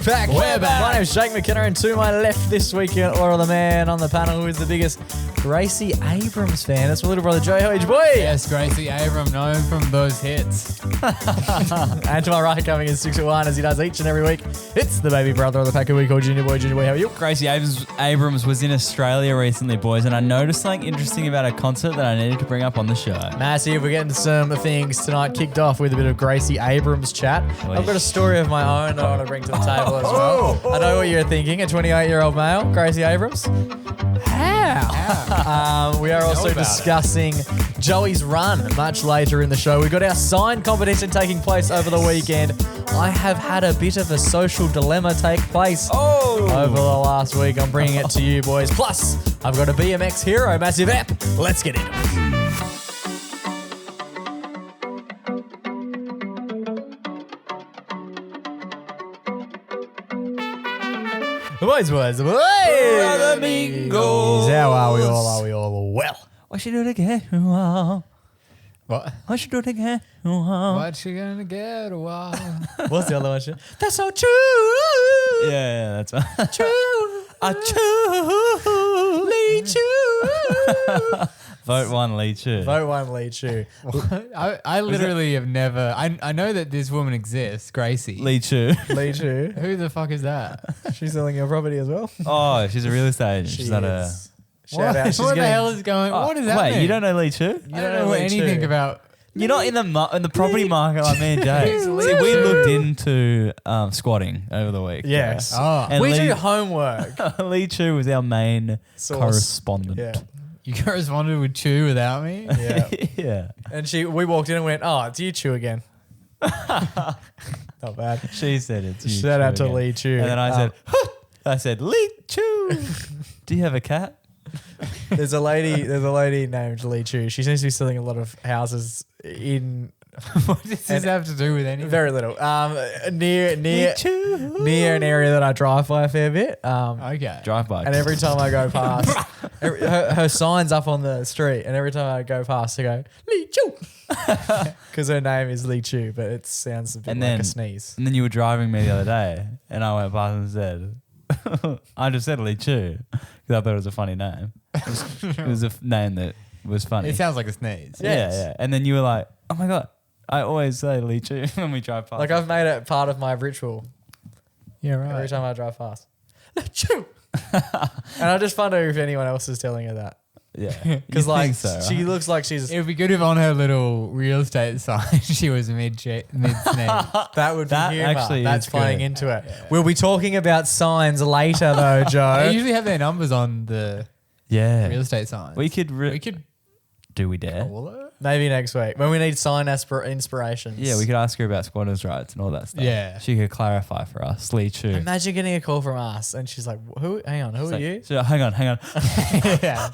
back. We're back. My name's Jake McKenna, and to my left this week, or the man on the panel who is the biggest Gracie Abrams fan. That's my little brother Joe. How are you, boy? Yes, Gracie Abrams, known from those hits. And to my right, coming in 6-1 as he does each and every week, it's the baby brother of the pack who we call Junior Boy. Junior Boy, how are you? Gracie Abrams was in Australia recently, boys, and I noticed something interesting about a concert that I needed to bring up on the show. Massive. We're getting some things tonight. Kicked off with a bit of Gracie Abrams chat. I've got a story of my own that I want to bring to the table as well. I know what you're thinking. A 28-year-old male, Gracie Abrams. How? We are also discussing Joey's run much later in the show. We've got our sign competition taking place over the weekend. I have had a bit of a social dilemma take place over the last week. I'm bringing it to you, boys. Plus, I've got a BMX Hero massive app. Let's get into it. Boys. Amigos. How are we all? Are we all well? Why should do it again? What? Why should do it again? What you gonna get? Wow. What's the other one? That's so true. Yeah, that's right. True. Lee Chu. Vote one, Lee Chu. Vote one, Lee Chu. I literally have never. I know that this woman exists, Gracie. Lee Chu. Lee Chu. Who the fuck is that? She's selling your property as well. Oh, she's a real estate agent. She's not a... Shout out. She's What the getting- hell is going? What does that Wait, mean? you don't know Lee Chu? I don't know Lee anything Chu. about. You're not in the property market like me and Jay. Who's See, Lee we Chu? looked into squatting over the week. Yes. Oh, And We Lee- do homework. Lee Chu was our main Source. correspondent. Yeah. you corresponded with Chu without me. Yeah. Yeah. And we walked in and went, oh, it's you, Chu, again. Not bad. She said it. Shout out to Lee Chu. And then I said, Lee Chu. Do you have a cat? There's a lady named Lee Chu. She seems to be selling a lot of houses in What does this have to do with anything? very little. Near Lee Chu. near an area that I drive by a fair bit. Okay. Drive by. And every time I go past, her sign's up on the street, and every time I go past, I go, Lee Chu. Because her name is Lee Chu, but it sounds a bit like a sneeze. And then you were driving me the other day, and I went past and said, I just said Lee Chu because I thought it was a funny name. It was a name that was funny. It sounds like a sneeze. Yes. Yeah. And then you were like, oh my God, I always say Lee Chu when we drive past. Like I've made it part of my ritual Yeah, right. every time I drive past. Lee Chu. And I just wonder if anyone else is telling her that. Yeah. Because You like think so, she right? looks like she's... It would be good if on her little real estate sign she was mid sneeze. That would be That humour. actually That's is playing good. into it. We'll be talking about signs later though, They Joe. usually have their numbers on the Yeah. real estate signs. We could do we dare? call her. Maybe next week when we need sign inspirations. Yeah, we could ask her about squatters' rights and all that stuff. Yeah. She could clarify for us. Lee Chu. Imagine getting a call from us and she's like, "Who? Hang on, who are you?" So, hang on. Yeah.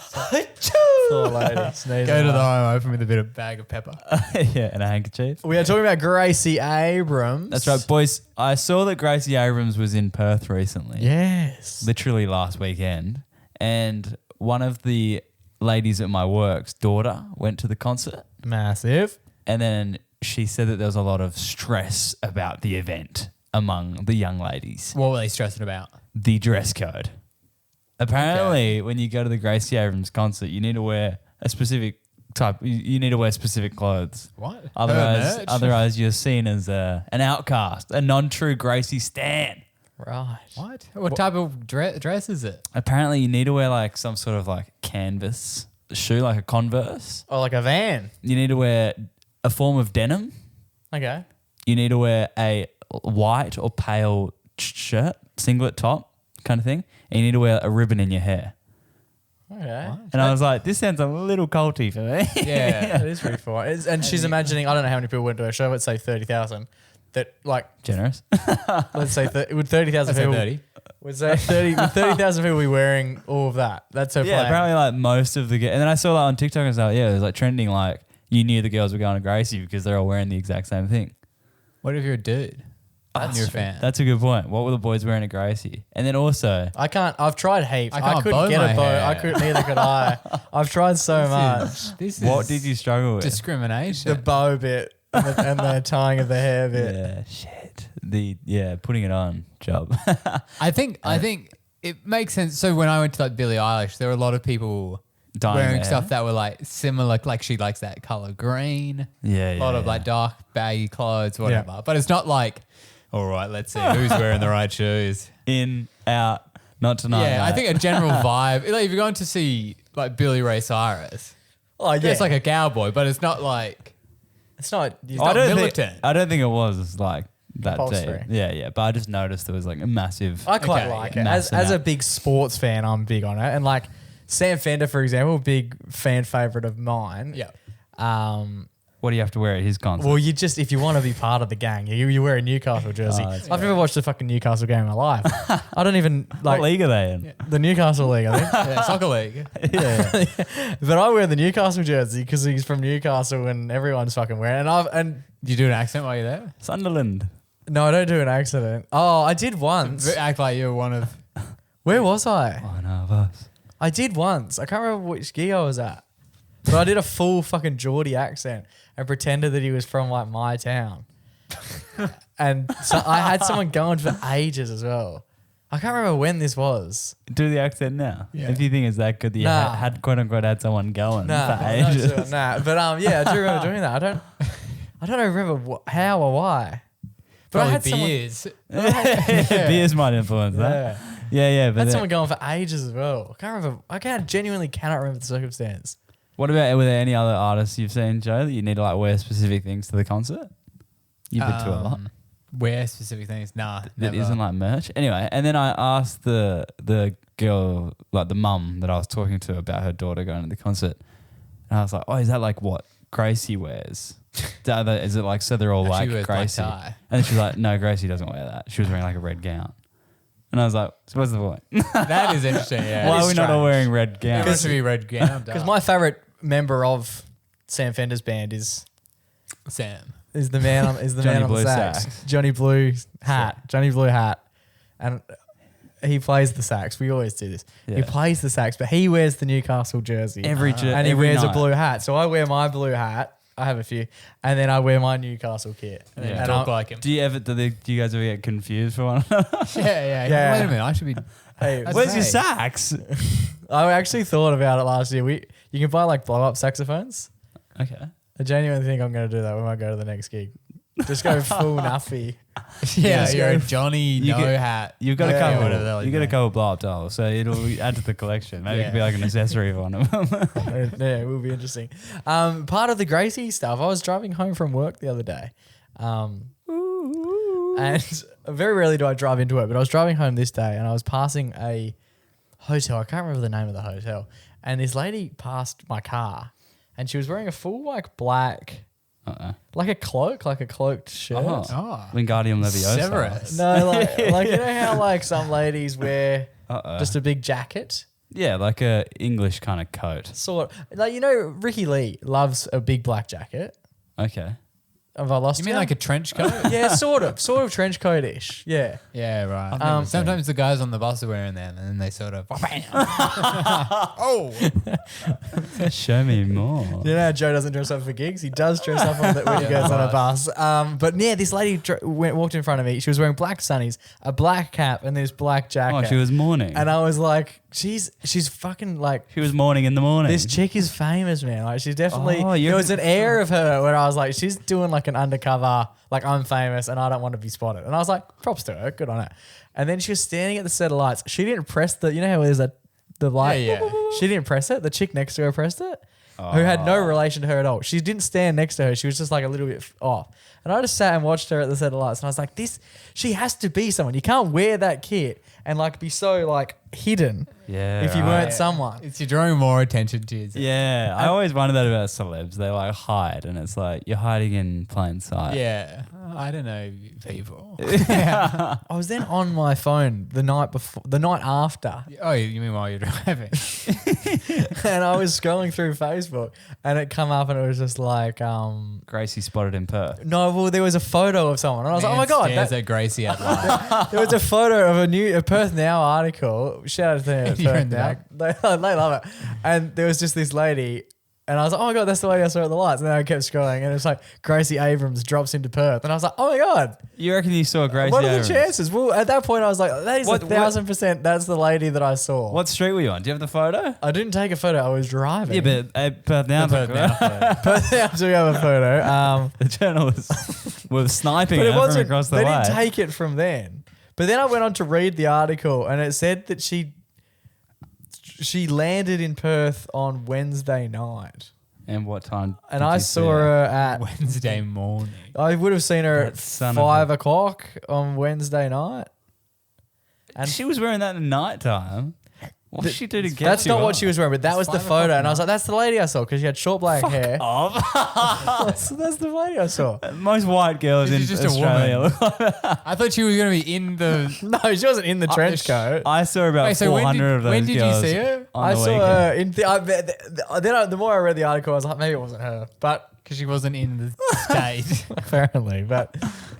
Poor lady. sneezing Go to the away. home open with a bit of bag of pepper. Yeah, and a handkerchief. We are talking about Gracie Abrams. That's right, boys. I saw that Gracie Abrams was in Perth recently. Yes. Literally last weekend. And one of the ladies at my work's daughter went to the concert. Massive. And then she said that there was a lot of stress about the event among the young ladies. What were they stressing about? The dress code. Apparently, when you go to the Gracie Abrams concert, you need to wear a specific type. You need to wear specific clothes. What? Her Otherwise, merch? you're seen as an outcast, a non-true Gracie stan. Right. What? What type of dress is it? Apparently, you need to wear like some sort of like canvas shoe, like a Converse. Oh, like a van. You need to wear a form of denim. Okay. You need to wear a white or pale shirt, singlet top kind of thing. And you need to wear a ribbon in your hair. Okay. And I was like, this sounds a little culty for me. Yeah. It is pretty fun. And she's imagining, I don't know how many people went to her show, let's say 30,000. That like, Generous. let's say, would 30,000 I'd say people... 30. Would say 30,000 people be wearing all of that. That's her Yeah, plan. apparently like most of the and then I saw that on TikTok and stuff. Yeah, it was like trending like you knew the girls were going to Gracie because they're all wearing the exact same thing. What if you're a dude? And you're a fan. That's a good point. What were the boys wearing at Gracie? And then also, I can't. I've tried heaps. I I can't couldn't bow get my a bow. hair. I couldn't. Neither could I. I've tried so much. This what is did you struggle with? discrimination. The bow bit and the tying of the hair bit. Yeah, shit. appreciate the putting it on job. I think it makes sense. So when I went to like Billie Eilish, there were a lot of people Dyeing wearing their stuff hair. that were like similar. Like she likes that color green. Yeah, A lot of like dark baggy clothes, whatever. But it's not like, all right, let's see who's wearing the right shoes. in, out, not tonight. Yeah, I mate. think a general vibe. Like if you're going to see like Billy Ray Cyrus, Oh yeah, it's like a cowboy, but it's not like it's not. It's I not don't militant. think I don't think it was like that Compulsory. deep. Yeah. But I just noticed there was like a massive. I quite Okay, like yeah. it. As Massive a amount. big sports fan, I'm big on it. And like Sam Fender, for example, big fan favorite of mine. Yeah. What do you have to wear at his concert? Well, you just, if you want to be part of the gang, you wear a Newcastle jersey. that's I've never watched a fucking Newcastle game in my life. I don't even what like league are they in? the Newcastle League, I think. Yeah, soccer league. Yeah. But I wear the Newcastle jersey because he's from Newcastle and everyone's fucking wearing it. And Do you do an accent while you're there? Sunderland. no, I don't do an accident. Oh, I did once. Act like you're one of. Where was I? One of us. I did once. I can't remember which gig I was at. But I did a full fucking Geordie accent and pretended that he was from like my town. And so I had someone going for ages as well. I can't remember when this was. Do the accent now. Yeah. If you think it's that good that you Nah. had quote unquote had someone going Nah, for I'm not ages. doing that. But yeah, I do remember doing that. I don't remember how or why. But I Probably had someone, beers. Beers might influence that. Yeah. I But had then- someone going for ages as well. I can't remember. Genuinely cannot remember the circumstance. what about, were there any other artists you've seen, Joe, that you need to like wear specific things to the concert? You've been to a lot. Wear specific things? Nah, That never. isn't like merch. Anyway, and then I asked the girl, like the mum that I was talking to about her daughter going to the concert. And I was like, oh, is that like what Gracie wears? Is it like, so they're all No, she like wears black Gracie? tie. And she's like, no, Gracie doesn't wear that. She was wearing like a red gown. And I was like, so what's the point? That is interesting. Yeah. Why is are we not all strange. wearing red It gowns? must be red gown. Because my favourite member of Sam Fender's band is Sam. the man on Johnny man on Blue the sax. sax. Johnny Blue hat. Johnny Blue hat. And he plays the sax. We always do this. He Yeah. plays the sax, but he wears the Newcastle jersey. And and he every wears night. a blue hat. So I wear my blue hat. I have a few. And then I wear my Newcastle kit. Yeah. And Talk I- like him. Do you guys ever get confused for one another? Yeah. Yeah. Wait a minute. I should be. hey, That's Where's your great. sax? I actually thought about it last year. You can buy like blow up saxophones. Okay. I genuinely think I'm going to do that when I go to the next gig. Just go full nuffy. Yeah, Yeah. you're a Johnny You No get- hat. You've got Yeah. a couple. Whatever the hell You you got a name. couple blow up dolls, so it'll add to the collection. Maybe it Yeah. could be like an accessory for one of them. Yeah, it will be interesting. Part of the Gracie stuff, I was driving home from work the other day. And very rarely do I drive into it, but I was driving home this day and I was passing a hotel. I can't remember the name of the hotel. And this lady passed my car and she was wearing a full like black, like a cloaked shirt. Oh. Wingardium Leviosa. Severus. No, like you know how like some ladies wear just a big jacket? Yeah, like a English kind of coat. Sort like you know Ricky Lee loves a big black jacket. Okay. Have I lost You mean like a trench coat? yeah, sort of trench coat-ish. Yeah. Yeah, right. Sometimes the guys on the bus are wearing them and then they sort of. Oh. Show me more. You know how Joe doesn't dress up for gigs? He does dress up when he goes on a bus. But yeah, this lady walked in front of me. She was wearing black sunnies, a black cap, and this black jacket. Oh, she was mourning. And I was like, she's fucking like, She was mourning in the morning. this chick is famous, man. Like she's definitely, Oh, there was an air of her where I was like, she's doing like an undercover, like I'm famous and I don't want to be spotted. And I was like, props to her, good on her. And then she was standing at the set of lights. She didn't press the, you know how there's the light? Yeah. She didn't press it. The chick next to her pressed it. Who had no relation to her at all. She didn't stand next to her. She was just like a little bit off. And I just sat and watched her at the set of lights and I was like, she has to be someone. You can't wear that kit and like be so like hidden Yeah. if you right. weren't someone. It's you're drawing more attention to yourself. Yeah. I always wonder that about celebs. They like hide and it's like you're hiding in plain sight. Yeah. I don't know people. I was then on my phone the night after, Oh, you mean while you're driving? and I was scrolling through Facebook, and it come up, and it was just like, Gracie spotted in Perth. no, well, there was a photo of someone, and I was like, oh my god, Stares at Gracie at light. there was a photo of a Perth Now article. Shout out to them, at You're Perth in the Now. back. They love it, and there was just this lady And I was like, oh my God, that's the lady I saw at the lights. And then I kept scrolling and it was like Gracie Abrams drops into Perth. And I was like, oh my God. You reckon you saw Gracie What are Abrams? the chances? Well, at that point I was like, that is 1,000%. That's the lady that I saw. What street were you on? Do you have the photo? I didn't take a photo. I was driving. Yeah, but Perth now. Perth now do have a photo. The journalists were sniping But it her from wasn't, across the they way. didn't take it from then. But then I went on to read the article and it said that she landed in Perth on Wednesday night. And what time? And I saw her at Wednesday morning. I would have seen her at That son of 5 o'clock on Wednesday night. And she was wearing that at night time. What did she do to get That's you not what up? she was wearing, but that was the 5 o'clock photo. And I was like, that's the lady I saw because she had short black hair. Off. So that's the lady I saw. Most white girls in She's just a Australia woman. look like that. I thought she was going to be in the. No, she wasn't in the trench coat. I saw about Wait, so 400 of those when did you girls see her? on I the saw weekend. her in the more I read the article, I was like, maybe it wasn't her. But Because she wasn't in the state. apparently, but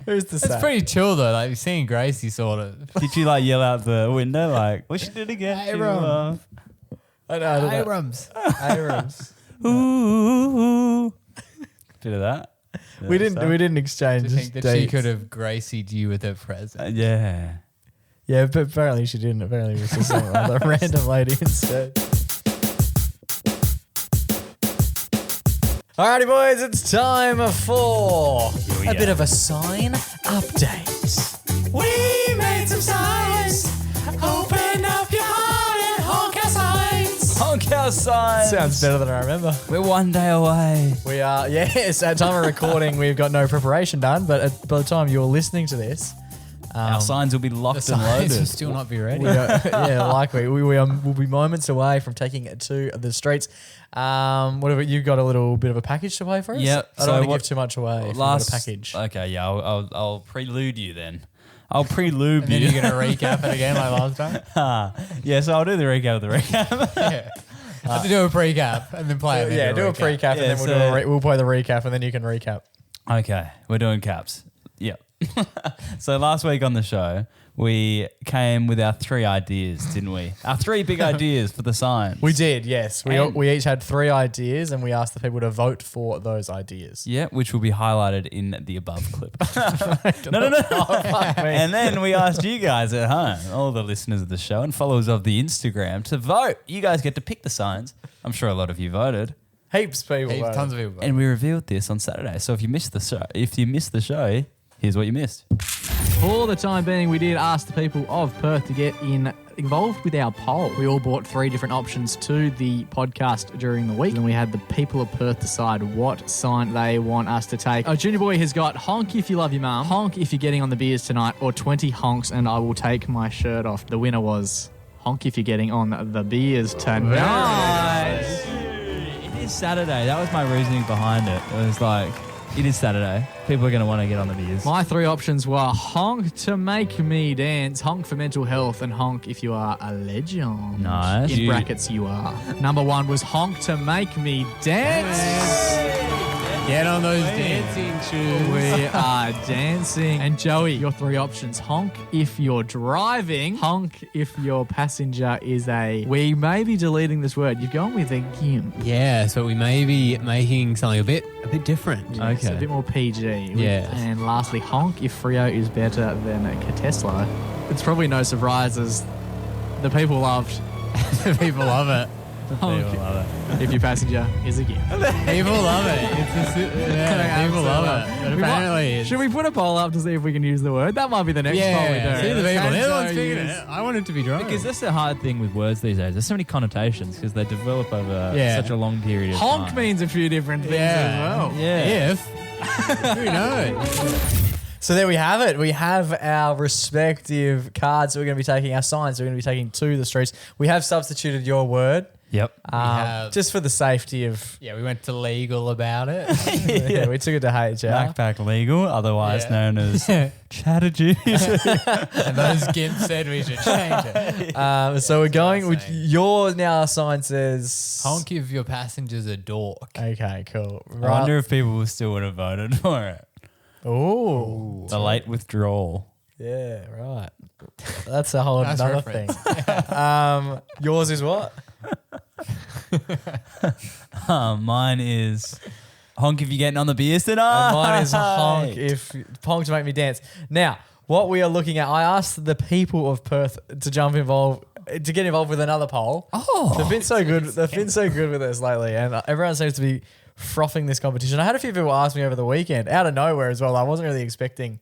who's to say? It's pretty chill though. Like seeing Gracie sort of. Did you like yell out the window like, what she did again? Abrams. I don't know. Abrams. Abrams. Ooh. Bit of that. We didn't exchange To think that dates. she could have Gracied you with her presence. Yeah. Yeah, but apparently she didn't. Apparently it was just some other random lady instead. Alrighty, boys, it's time for a bit of a sign update. We made some signs. Open up your heart and honk our signs. Honk our signs. Sounds better than I remember. We're one day away. We are, yes, at time of recording, we've got no preparation done, but by the time you're listening to this, Our signs will be locked The and signs will loaded. still not be ready. we are, yeah, likely. We'll be moments away from taking it to the streets. Whatever, you got a little bit of a package to play for us? Yep. I don't want to give too much away if you've got a package. Okay, yeah, I'll prelude you then. I'll prelude And then you. you're going to recap it again like last time? Yeah, so I'll do the recap of the recap. Yeah. I have to do a pre-cap and then play it. Yeah, do a pre-cap Yeah, and then we'll play the recap and then you can recap. Okay, we're doing caps. Yep. So last week on the show, we came with our 3 ideas, didn't we? Our 3 big ideas for the signs. We did, yes. And- We each had 3 ideas and we asked the people to vote for those ideas. Yeah, which will be highlighted in the above clip. No. Fuck me. And then we asked you guys at home, all the listeners of the show and followers of the Instagram, to vote. You guys get to pick the signs. I'm sure a lot of you voted. Heaps of people. voted. Tons of people. And we revealed this on Saturday. So if you missed the show, here's what you missed. For the time being, we did ask the people of Perth to get involved with our poll. We all brought 3 different options to the podcast during the week, and we had the people of Perth decide what sign they want us to take. Junior Boy has got honk if you love your mum, honk if you're getting on the beers tonight, or 20 honks and I will take my shirt off. The winner was honk if you're getting on the beers tonight. It is Saturday. That was my reasoning behind it. It was like, it is Saturday. People are going to want to get on the beers. My 3 options were honk to make me dance, honk for mental health, and honk if you are a legend. Nice. In brackets, you are. Number 1 was honk to make me dance. Get on those dancing shoes. We are dancing. And Joey, your 3 options. Honk if you're driving. Honk if your passenger is a... We may be deleting this word. You've gone with a gimp. Yeah, so we may be making something a bit different. Yes, Okay. a bit more PG. Yes. And lastly, honk if Frio is better than a Tesla. It's probably no surprise as the people loved People love it. honk if your passenger is a gimp. People love it. People love it. But apparently, it's, Should we put a poll up to see if we can use the word? That might be the next poll we do. yeah. See the people. Can They're the ones Joe figuring use- it. I want it to be dry. Because that's the hard thing with words these days. There's so many connotations because they develop over Yeah. such a long period of Honk time. means a few different things as well. Yeah. If. Who knows? So there we have it. We have our respective cards that we're going to be taking, our signs that we're going to be taking to the streets. We have substituted your word Yep. have- just for the safety of... Yeah, we went to legal about it. Yeah, we took it to HR. MacPack legal, otherwise Yeah. known as Chatterjee. And those gimps said we should change it. So we're going with saying. your now sign says... Honk if your passenger's a dork. Okay, cool. I wonder if people still would have voted for it. Oh, The late withdrawal. yeah, right. That's a whole Nice another reference. thing. Yours is what? Mine is honk if you're getting on the beers tonight. And mine is honk to make me dance. Now, what we are looking at, I asked the people of Perth to get involved with another poll. Oh. They've been so good. They've been so good with this lately, and everyone seems to be frothing this competition. I had a few people ask me over the weekend, out of nowhere as well. I wasn't really expecting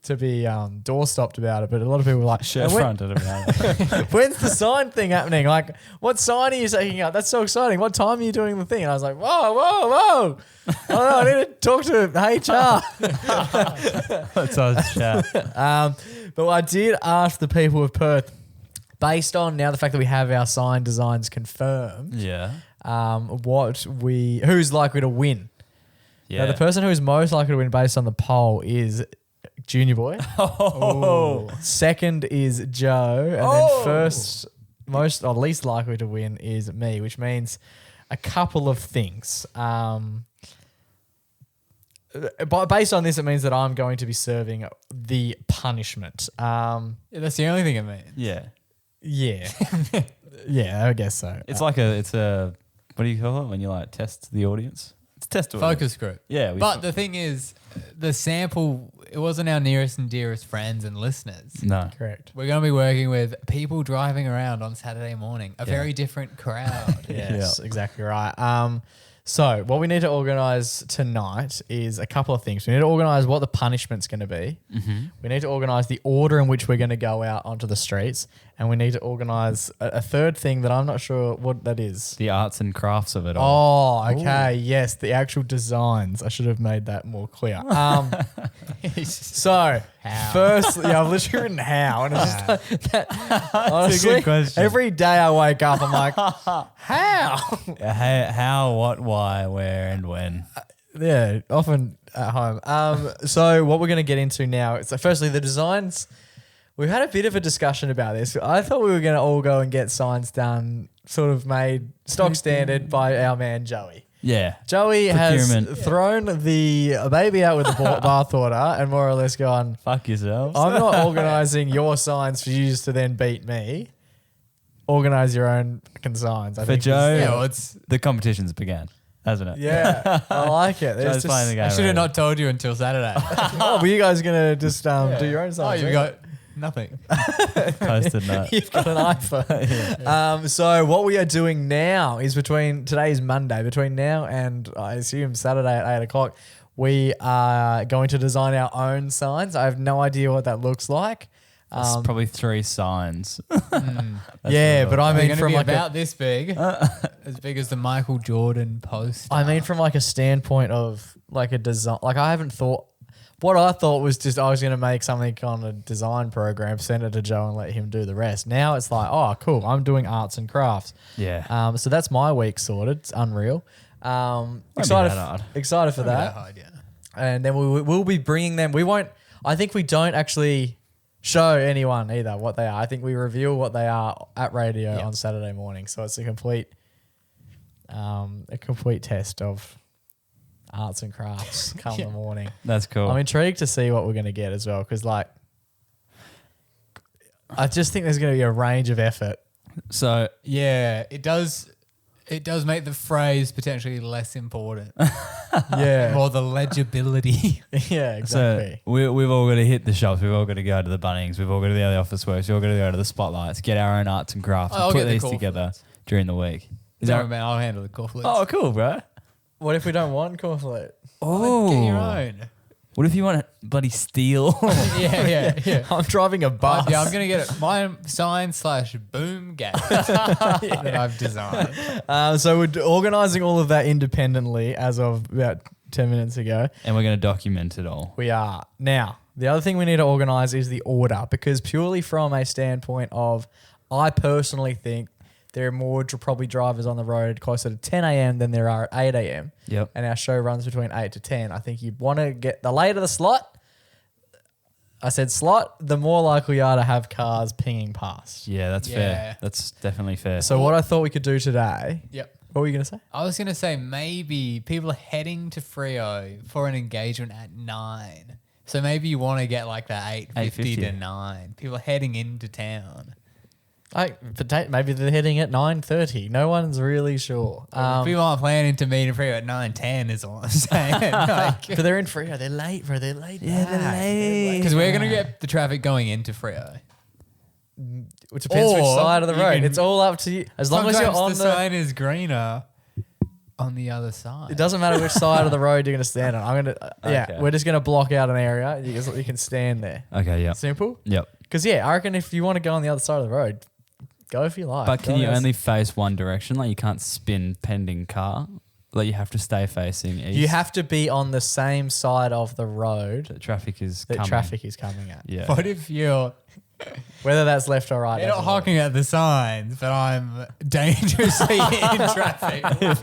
to be doorstopped about it, but a lot of people were like, Shirt fronted about it. when's the sign thing happening? Like, what sign are you taking out? That's so exciting. What time are you doing the thing? And I was like, whoa. I need to talk to HR. Let's have a chat. But I did ask the people of Perth, based on now the fact that we have our sign designs confirmed, Yeah. who's likely to win. Yeah. Now, the person who is most likely to win based on the poll is Junior Boy. Second is Joe. And then first, most or least likely to win is me, which means a couple of things. But based on this, it means that I'm going to be serving the punishment. Yeah, that's the only thing it means. Yeah. Yeah. Yeah, I guess so. It's like it's a, what do you call it when you like test the audience? It's test audience. Focus group. Yeah. But the thing is, the sample, it wasn't our nearest and dearest friends and listeners. No. Correct. We're going to be working with people driving around on Saturday morning, a very different crowd. Yes, exactly right. So what we need to organise tonight is a couple of things. We need to organise what the punishment's going to be. Mm-hmm. We need to organise the order in which we're going to go out onto the streets. And we need to organise a third thing that I'm not sure what that is. The arts and crafts of it all. Oh, okay. Yes, the actual designs. I should have made that more clear. So, firstly, I've literally written how. And it's just like that, honestly, good question. every day I wake up, I'm like, how? How, what, why, where, and when. Yeah, often at home. So what we're going to get into now is, so firstly, the designs. We've had a bit of a discussion about this. I thought we were going to all go and get signs done, sort of made stock standard by our man Joey. Yeah. Joey has Procurement. thrown the baby out with the bathwater and more or less gone, Fuck yourselves. I'm not organising your signs for you to then beat me. Organise your own fucking signs. For Joe, Yeah, well, it's, the competition's began, hasn't it? Yeah, I like it. There's Joe's playing the game. I should already. have not told you until Saturday. Oh, were you guys going to just do your own Oh, signs? you've got nothing. Posted note. You've got an iPhone. So what we are doing now is today is Monday, between now and I assume Saturday at 8 o'clock, we are going to design our own signs. I have no idea what that looks like. It's probably 3 signs. Yeah, but I They're mean going to from be like about this big, as big as the Michael Jordan post. I mean from like a standpoint of like a design. Like I haven't thought. What I thought was just I was going to make something on a design program, send it to Joe and let him do the rest. Now it's like, oh, cool, I'm doing arts and crafts. Yeah. So that's my week sorted. It's unreal. that Excited for that that. hard, yeah. And then we'll be bringing them. We won't. I think we don't actually show anyone either what they are. I think we reveal what they are at radio on Saturday morning. So it's a complete test of arts and crafts come the morning. That's cool. I'm intrigued to see what we're going to get as well because, like, I just think there's going to be a range of effort. So Yeah, it does make the phrase potentially less important. Yeah, Or the legibility. yeah, exactly. So we've all got to hit the shops. We've all got to go to the Bunnings. We've all got to go to the Office Works. We've all got to go to the Spotlights. Get our own arts and crafts. I'll And put get the these call together for during the week. Is Don't that? worry, man, I'll handle the cornflakes. Oh, cool, bro. What if we don't want cornflake? Oh, Get your own. What if you want bloody steel? Yeah. I'm driving a bus. Yeah, I'm going to get it. My sign/boom gate that I've designed. So we're organising all of that independently as of about 10 minutes ago. And we're going to document it all. We are. Now, the other thing we need to organise is the order because purely from a standpoint of I personally think there are more probably drivers on the road closer to 10 a.m. than there are at 8 a.m. Yep. And our show runs between 8 to 10. I think you want to get the later the slot. I said slot, the more likely you are to have cars pinging past. Yeah, that's Yeah. fair. That's definitely fair. So what I thought we could do today, Yep. what were you going to say? I was going to say maybe people are heading to Freo for an engagement at 9. So maybe you want to get like that 8:50 to 8:50. 9. People are heading into town. Maybe they're heading at 9:30. No one's really sure. People aren't planning to meet in Freo at 9:10 is all I'm saying. But they're in Freo. They're late, bro. They're late. Yeah, they're late. Because we're going to get the traffic going into Freo. Which depends which Or side of the you road. can- It's all up to you. As long as you're on the sign is greener on the other side. It doesn't matter which side of the road you're going to stand on. Okay. We're just going to block out an area. You can stand there. Okay, yeah. Simple. Yep. Because I reckon if you want to go on the other side of the road, go if you like. But can Go you else. only face one direction? Like you can't spin pending car? Like you have to stay facing east? You have to be on the same side of the road The traffic is that coming. traffic is coming at. Yeah. What if you're Whether that's left or right. You're not doesn't matter. honking at the signs, but I'm dangerously in traffic. Beep,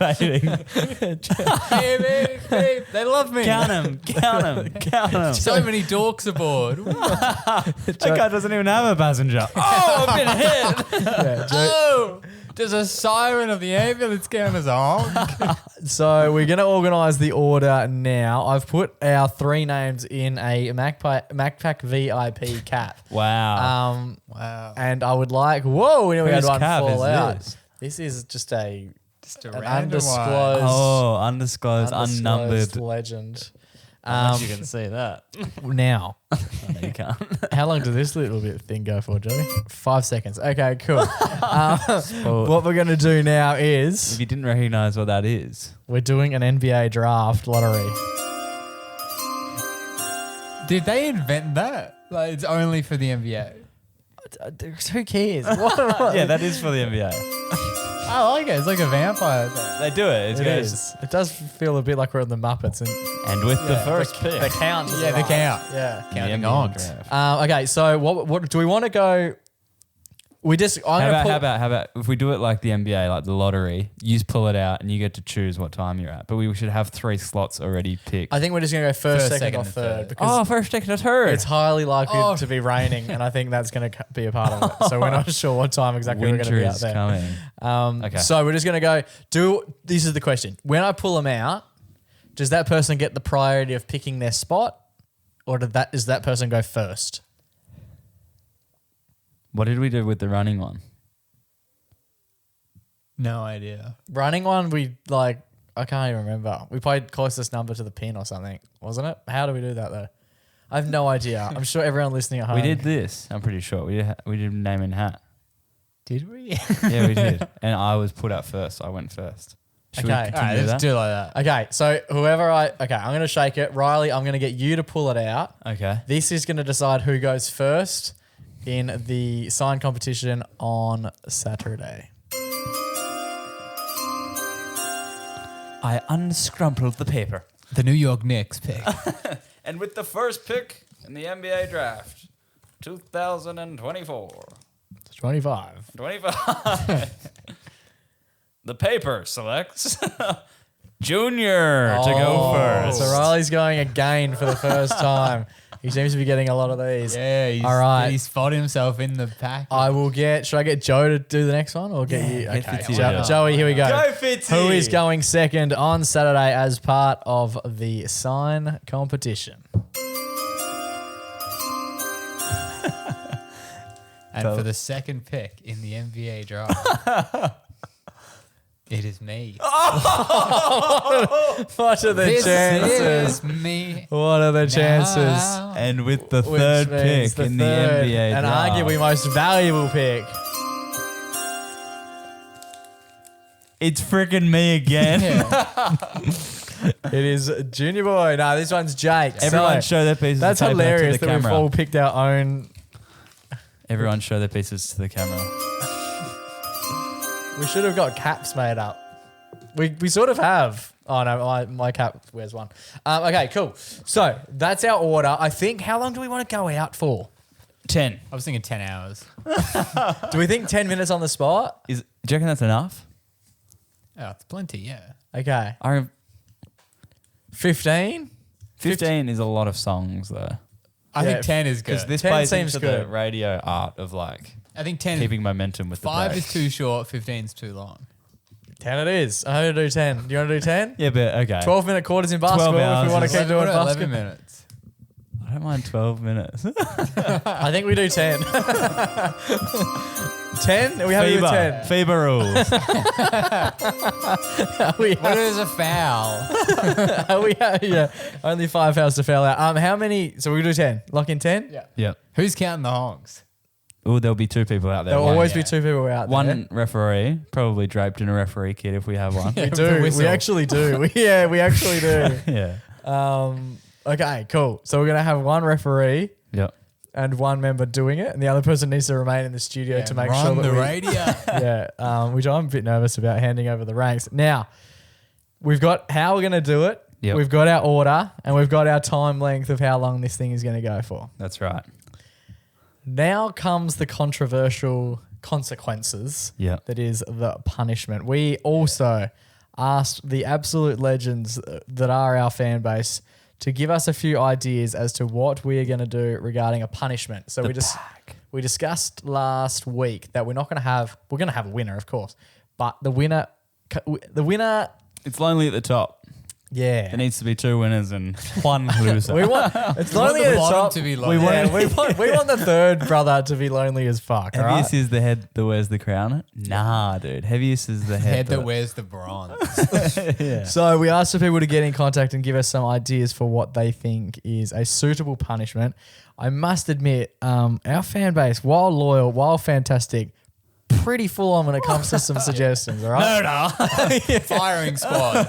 beep, beep. They love me. Count them. Count them. Count them. So many dorks aboard. That guy doesn't even have a passenger. Oh, I've been hit. Yeah, Oh, does a siren of the ambulance count as a honk? So we're going to organise the order now. I've put our 3 names in a MacPack VIP cap. Wow. Wow. And I would like, whoa, we had Whose one cap fall is out. this? This is just an Just a random undisclosed, Oh, undisclosed, unnumbered. legend. You can see that. Now, No, you can't. how long does this little bit thing go for, Joey? 5 seconds. Okay, cool. What we're going to do now If is you didn't recognize what that is, we're doing an NBA draft lottery. Did they invent that? Like, it's only for the NBA. Who cares? What? yeah, that is for the NBA. I like it. It's like a vampire thing. They do it. It is. It does feel a bit like we're in the Muppets. And with the first pick, The count. Yeah, the count. Yeah. in the Counting NBA honks. draft. Okay, so what do we want to go? We just. How about if we do it like the NBA, like the lottery? You just pull it out and you get to choose what time you're at. But we should have 3 slots already picked. I think we're just gonna go first, second, or and third third. because first, second, or third. it's highly likely Oh. to be raining, and I think that's gonna be a part of it. So we're not sure what time exactly we're Winter gonna be out is there. coming. Okay. So we're just gonna go. This is the question: when I pull them out, does that person get the priority of picking their spot, or does that person go first? What did we do with the running one? No idea. Running one, I can't even remember. We played closest number to the pin or something, wasn't it? How do we do that though? I have no idea. I'm sure everyone listening at home. We did this. I'm pretty sure we did name and hat. Did we? Yeah, we did. And I was put out first. So I went first. Should Okay. we continue Alright, let's that? do it like that. Okay, so I'm going to shake it. Riley, I'm going to get you to pull it out. Okay. This is going to decide who goes first in the sign competition on Saturday. I unscrumpled the paper. The New York Knicks pick. And with the first pick in the NBA draft, 2024. 25. 25. The paper selects Junior to go first. So Riley's going again for the first time. He seems to be getting a lot of these. Yeah, All right. He spotted himself in the pack. Should I get Joe to do the next one or get you? get Okay, Fitzy to do it. Joey, here we go. Go, Fitzy! Who is going second on Saturday as part of the sign competition? And for the second pick in the NBA draft, it is me. What are the This chances? is me. What are the chances? Now. And with the Which third means pick in the third NBA and draft. arguably most valuable pick. It's freaking me again. It is Junior Boy. No, this one's Jake. Everyone So, show their pieces that's of paper hilarious to that the we've camera. all picked our own. Everyone show their pieces to the camera. We should have got caps made up. We sort of have. Oh no, my cap wears one. Okay, cool. So that's our order. I think. How long do we want to go out for? 10. I was thinking 10 hours. Do we think 10 minutes on the spot? Do you reckon that's enough? Oh, it's plenty, yeah. Okay. 15 15? is a lot of songs though. I Yeah, think 10 is good. Because this 10 plays seems into the good. radio art of like I think 10 keeping momentum with 5 the is break. too short, 15 is too long. 10 it is. I'm going to do 10. Do you want to do 10? Yeah, but okay. 12-minute quarters in basketball if hours we want to is- keep doing What about basketball. 11 minutes? I don't mind 12 minutes. I think we do 10. 10? Are we happy with 10? FIBA rules. What is a foul? Yeah, only 5 fouls to foul out. How many? So we do 10. Lock in 10? Yeah. Yep. Who's counting the honks? Oh, there'll be 2 people out there. There'll always be yeah. 2 people out there. One referee, probably draped in a referee kit if we have one. We The do. We whistle. actually do. We actually do. Yeah. Okay, cool. So we're going to have one referee Yep. and one member doing it, and the other person needs to remain in the studio to make run sure that the we, radio. yeah, which I'm a bit nervous about handing over the ranks. Now, we've got how we're going to do it. Yep. We've got our order, and we've got our time length of how long this thing is going to go for. That's right. Now comes the controversial consequences. Yeah. That is the punishment. We also asked the absolute legends that are our fan base to give us a few ideas as to what we are going to do regarding a punishment. So we discussed last week that we're going to have a winner, of course, but the winner, It's lonely at the top. yeah. There needs to be 2 winners and 1 loser. We want it's lonely the at the bottom top. to be we lonely. want the third brother to be lonely as fuck. All right? Heaviest is the head that wears the crown. Nah, dude. Heaviest is the Head head that wears the bronze. yeah. So we asked for people to get in contact and give us some ideas for what they think is a suitable punishment. I must admit, our fan base, while loyal, while fantastic, pretty full on when it comes to some suggestions, all right? No. Firing squad.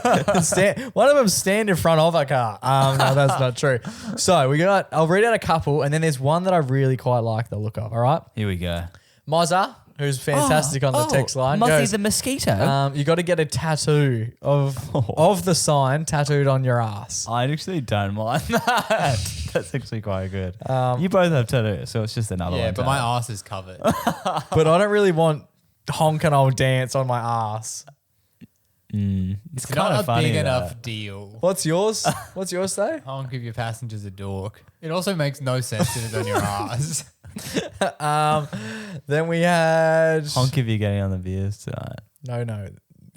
One of them stand in front of a car. No, that's not true. So I'll read out a couple, and then there's one that I really quite like the look of, all right? Here we go. Mozza, who's fantastic on the text line. Muzzy goes, the mosquito. you got to get a tattoo of the sign tattooed on your ass. I actually don't mind that. That's actually quite good. You both have tattoos, so it's just another Yeah, one. but my ass is covered. But I don't really want honk and I'll dance on my ass. It's Not kind a of funny. big that. enough deal. What's yours? What's yours say? Honk if your passenger's a dork. It also makes no sense if it's on your ass. Then we had Honk if you're getting on the beers tonight. No.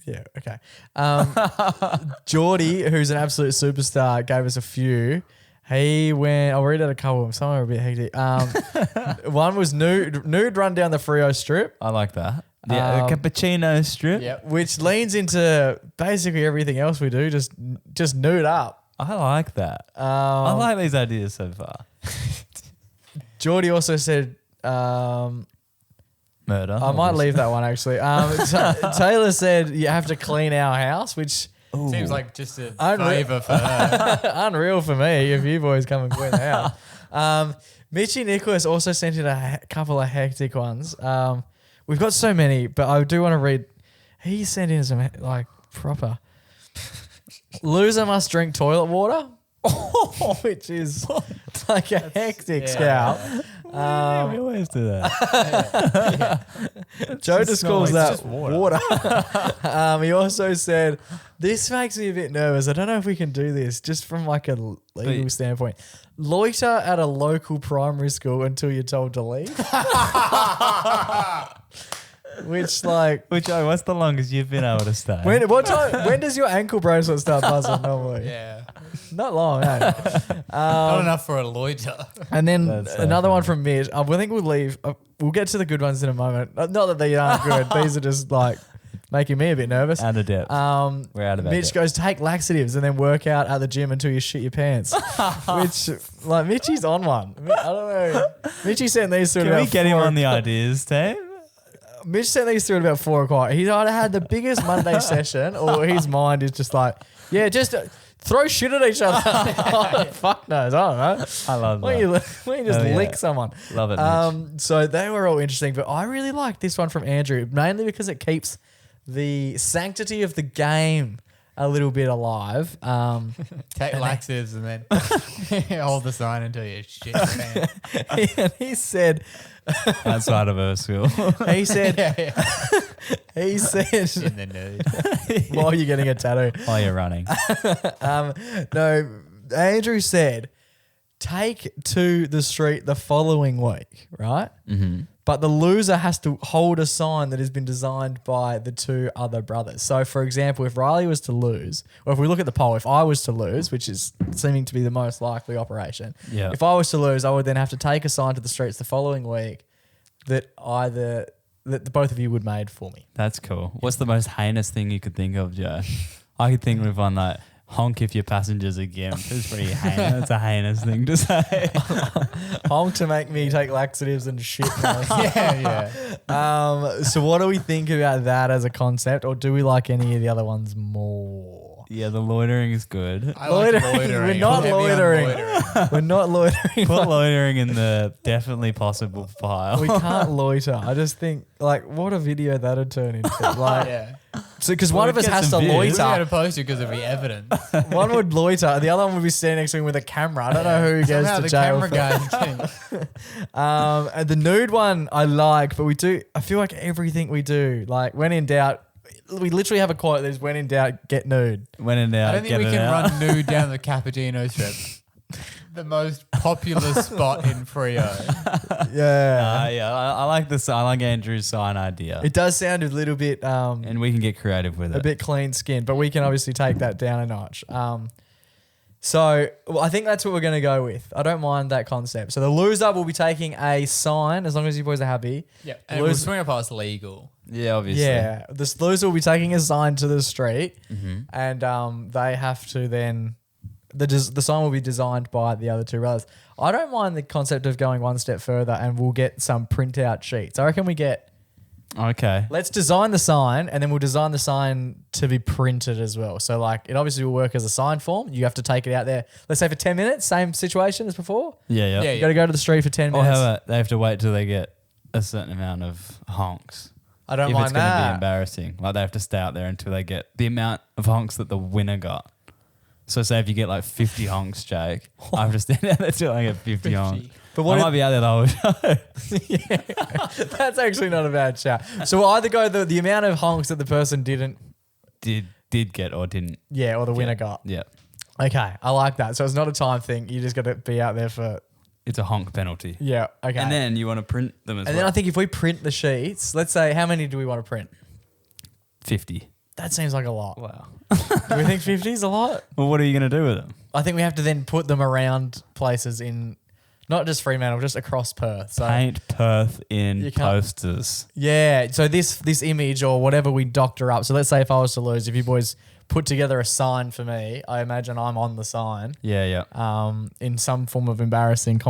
Yeah, okay. Geordie, who's an absolute superstar, gave us a few. He went, I'll read out a couple. Some are a bit hectic. One was nude run down the Freo strip, I like that. Yeah, a cappuccino strip. Yep. which leans into basically everything else we do, just nude up. I like that. I like these ideas so far. Geordie also said, Murder. I might leave that one actually. Taylor said you have to clean our house, which Seems like just a Unreal. favour for her. unreal for me if you boys come and clean the house. Mitchy Nicholas also sent in a couple of hectic ones. We've got so many, but I do want to read. He sent in some like proper. Loser must drink toilet water, which is like a hectic scout. Yeah, we always do that. Joe just calls that just water. He also said, this makes me a bit nervous. I don't know if we can do this just from like a legal standpoint. Loiter at a local primary school until you're told to leave. Which What's the longest you've been able to stay? when does your ankle bracelet start buzzing normally? Yeah. Not long, eh? Not enough for a loiter. And then That's so another one funny. from Mitch. I think we'll leave. We'll get to the good ones in a moment. Not that they aren't good. These are just like making me a bit nervous. Out of depth. We're out of Mitch depth. goes, take laxatives and then work out at the gym until you shit your pants. Which, like, Mitchy's on one. I don't know. Mitchy sent these through. Can we about get him 4 on the ideas team? Mitch sent these through at about 4 o'clock. He's either had the biggest Monday session or his mind is just like, yeah, just throw shit at each other. Fuck knows. I don't know. I love Why that. don't you just Hell yeah. lick someone? Love it, Mitch. So they were all interesting, but I really like this one from Andrew, mainly because it keeps the sanctity of the game a little bit alive. Take laxatives and then hold the sign until you shit your pants. And he said, Outside of our school. he said, In the nude. while you're getting a tattoo. While you're running. No, Andrew said, take to the street the following week, right? Mm-hmm. But the loser has to hold a sign that has been designed by the 2 other brothers. So, for example, if Riley was to lose, or if we look at the poll, if I was to lose, which is seeming to be the most likely operation, Yeah. if I was to lose, I would then have to take a sign to the streets the following week that either that the both of you would made for me. That's cool. What's the most heinous thing you could think of, Joe? I could think of one like honk if your passengers are gimp. It's pretty heinous. That's a heinous thing to say. Honk to make me take laxatives and shit. Yeah. So what do we think about that as a concept, or do we like any of the other ones more? Yeah, the loitering is good. I like loitering. We're not Get me on loitering. We're not loitering. Put loitering in the definitely possible pile. We can't loiter. I just think, like, what a video that'd turn into. Like, Yeah. so because one Well, of us we'd get has to some views. We got loiter. to post it because of the evidence. One would loiter. The other one would be standing next to him with a camera. I don't know who goes Somehow to the jail. camera for- guy is getting- And the nude one I like, but I feel like everything we do, like when in doubt, we literally have a quote that is when in doubt, get nude. When in doubt, I don't think get we it can out. run nude down the Cappuccino Strip. The most popular spot in Freo. Yeah. Yeah, I like this. I like Andrew's sign idea. It does sound a little bit And we can get creative with it. a bit clean skinned, but we can obviously take that down a notch. So I think that's what we're going to go with. I don't mind that concept. So the loser will be taking a sign, as long as you boys are happy. Yeah. And we'll Lose- swing it past legal. Yeah, obviously. Yeah, this loser will be taking a sign to the street, Mm-hmm. and they have to then the sign will be designed by the other two brothers. I don't mind the concept of going one step further, and we'll get some printout sheets. I reckon we get. Okay. Let's design the sign, and then we'll design the sign to be printed as well. So, like, it obviously will work as a sign form. You have to take it out there. Let's say for 10 minutes, same situation as before. Yeah. Yeah, You got to go to the street for 10 Or minutes. how about they have to wait till they get a certain amount of honks. I don't If mind it's going to be that. embarrassing. Like they have to stay out there until they get the amount of honks that the winner got. So say if you get like 50 honks, Jake, I have to stand out there till I get 50 honks. But I what might be out there the whole show. That's actually not a bad shout. So we'll either go the amount of honks that the person didn't, Did get or didn't. or the winner got. Yeah. Okay, I like that. So it's not a time thing. You just got to be out there for, It's a honk penalty. okay. And then you want to print them as And well. then I think if we print the sheets, let's say, how many do we want to print? 50. That seems like a lot. Wow. Do we think 50 is a lot? Well, what are you going to do with them? I think we have to then put them around places in, not just Fremantle, just across Perth. So Paint Perth in You can't- posters. yeah, so this image or whatever we doctor up. So let's say if I was to lose, if you boys put together a sign for me, I imagine I'm on the sign, Yeah. in some form of embarrassing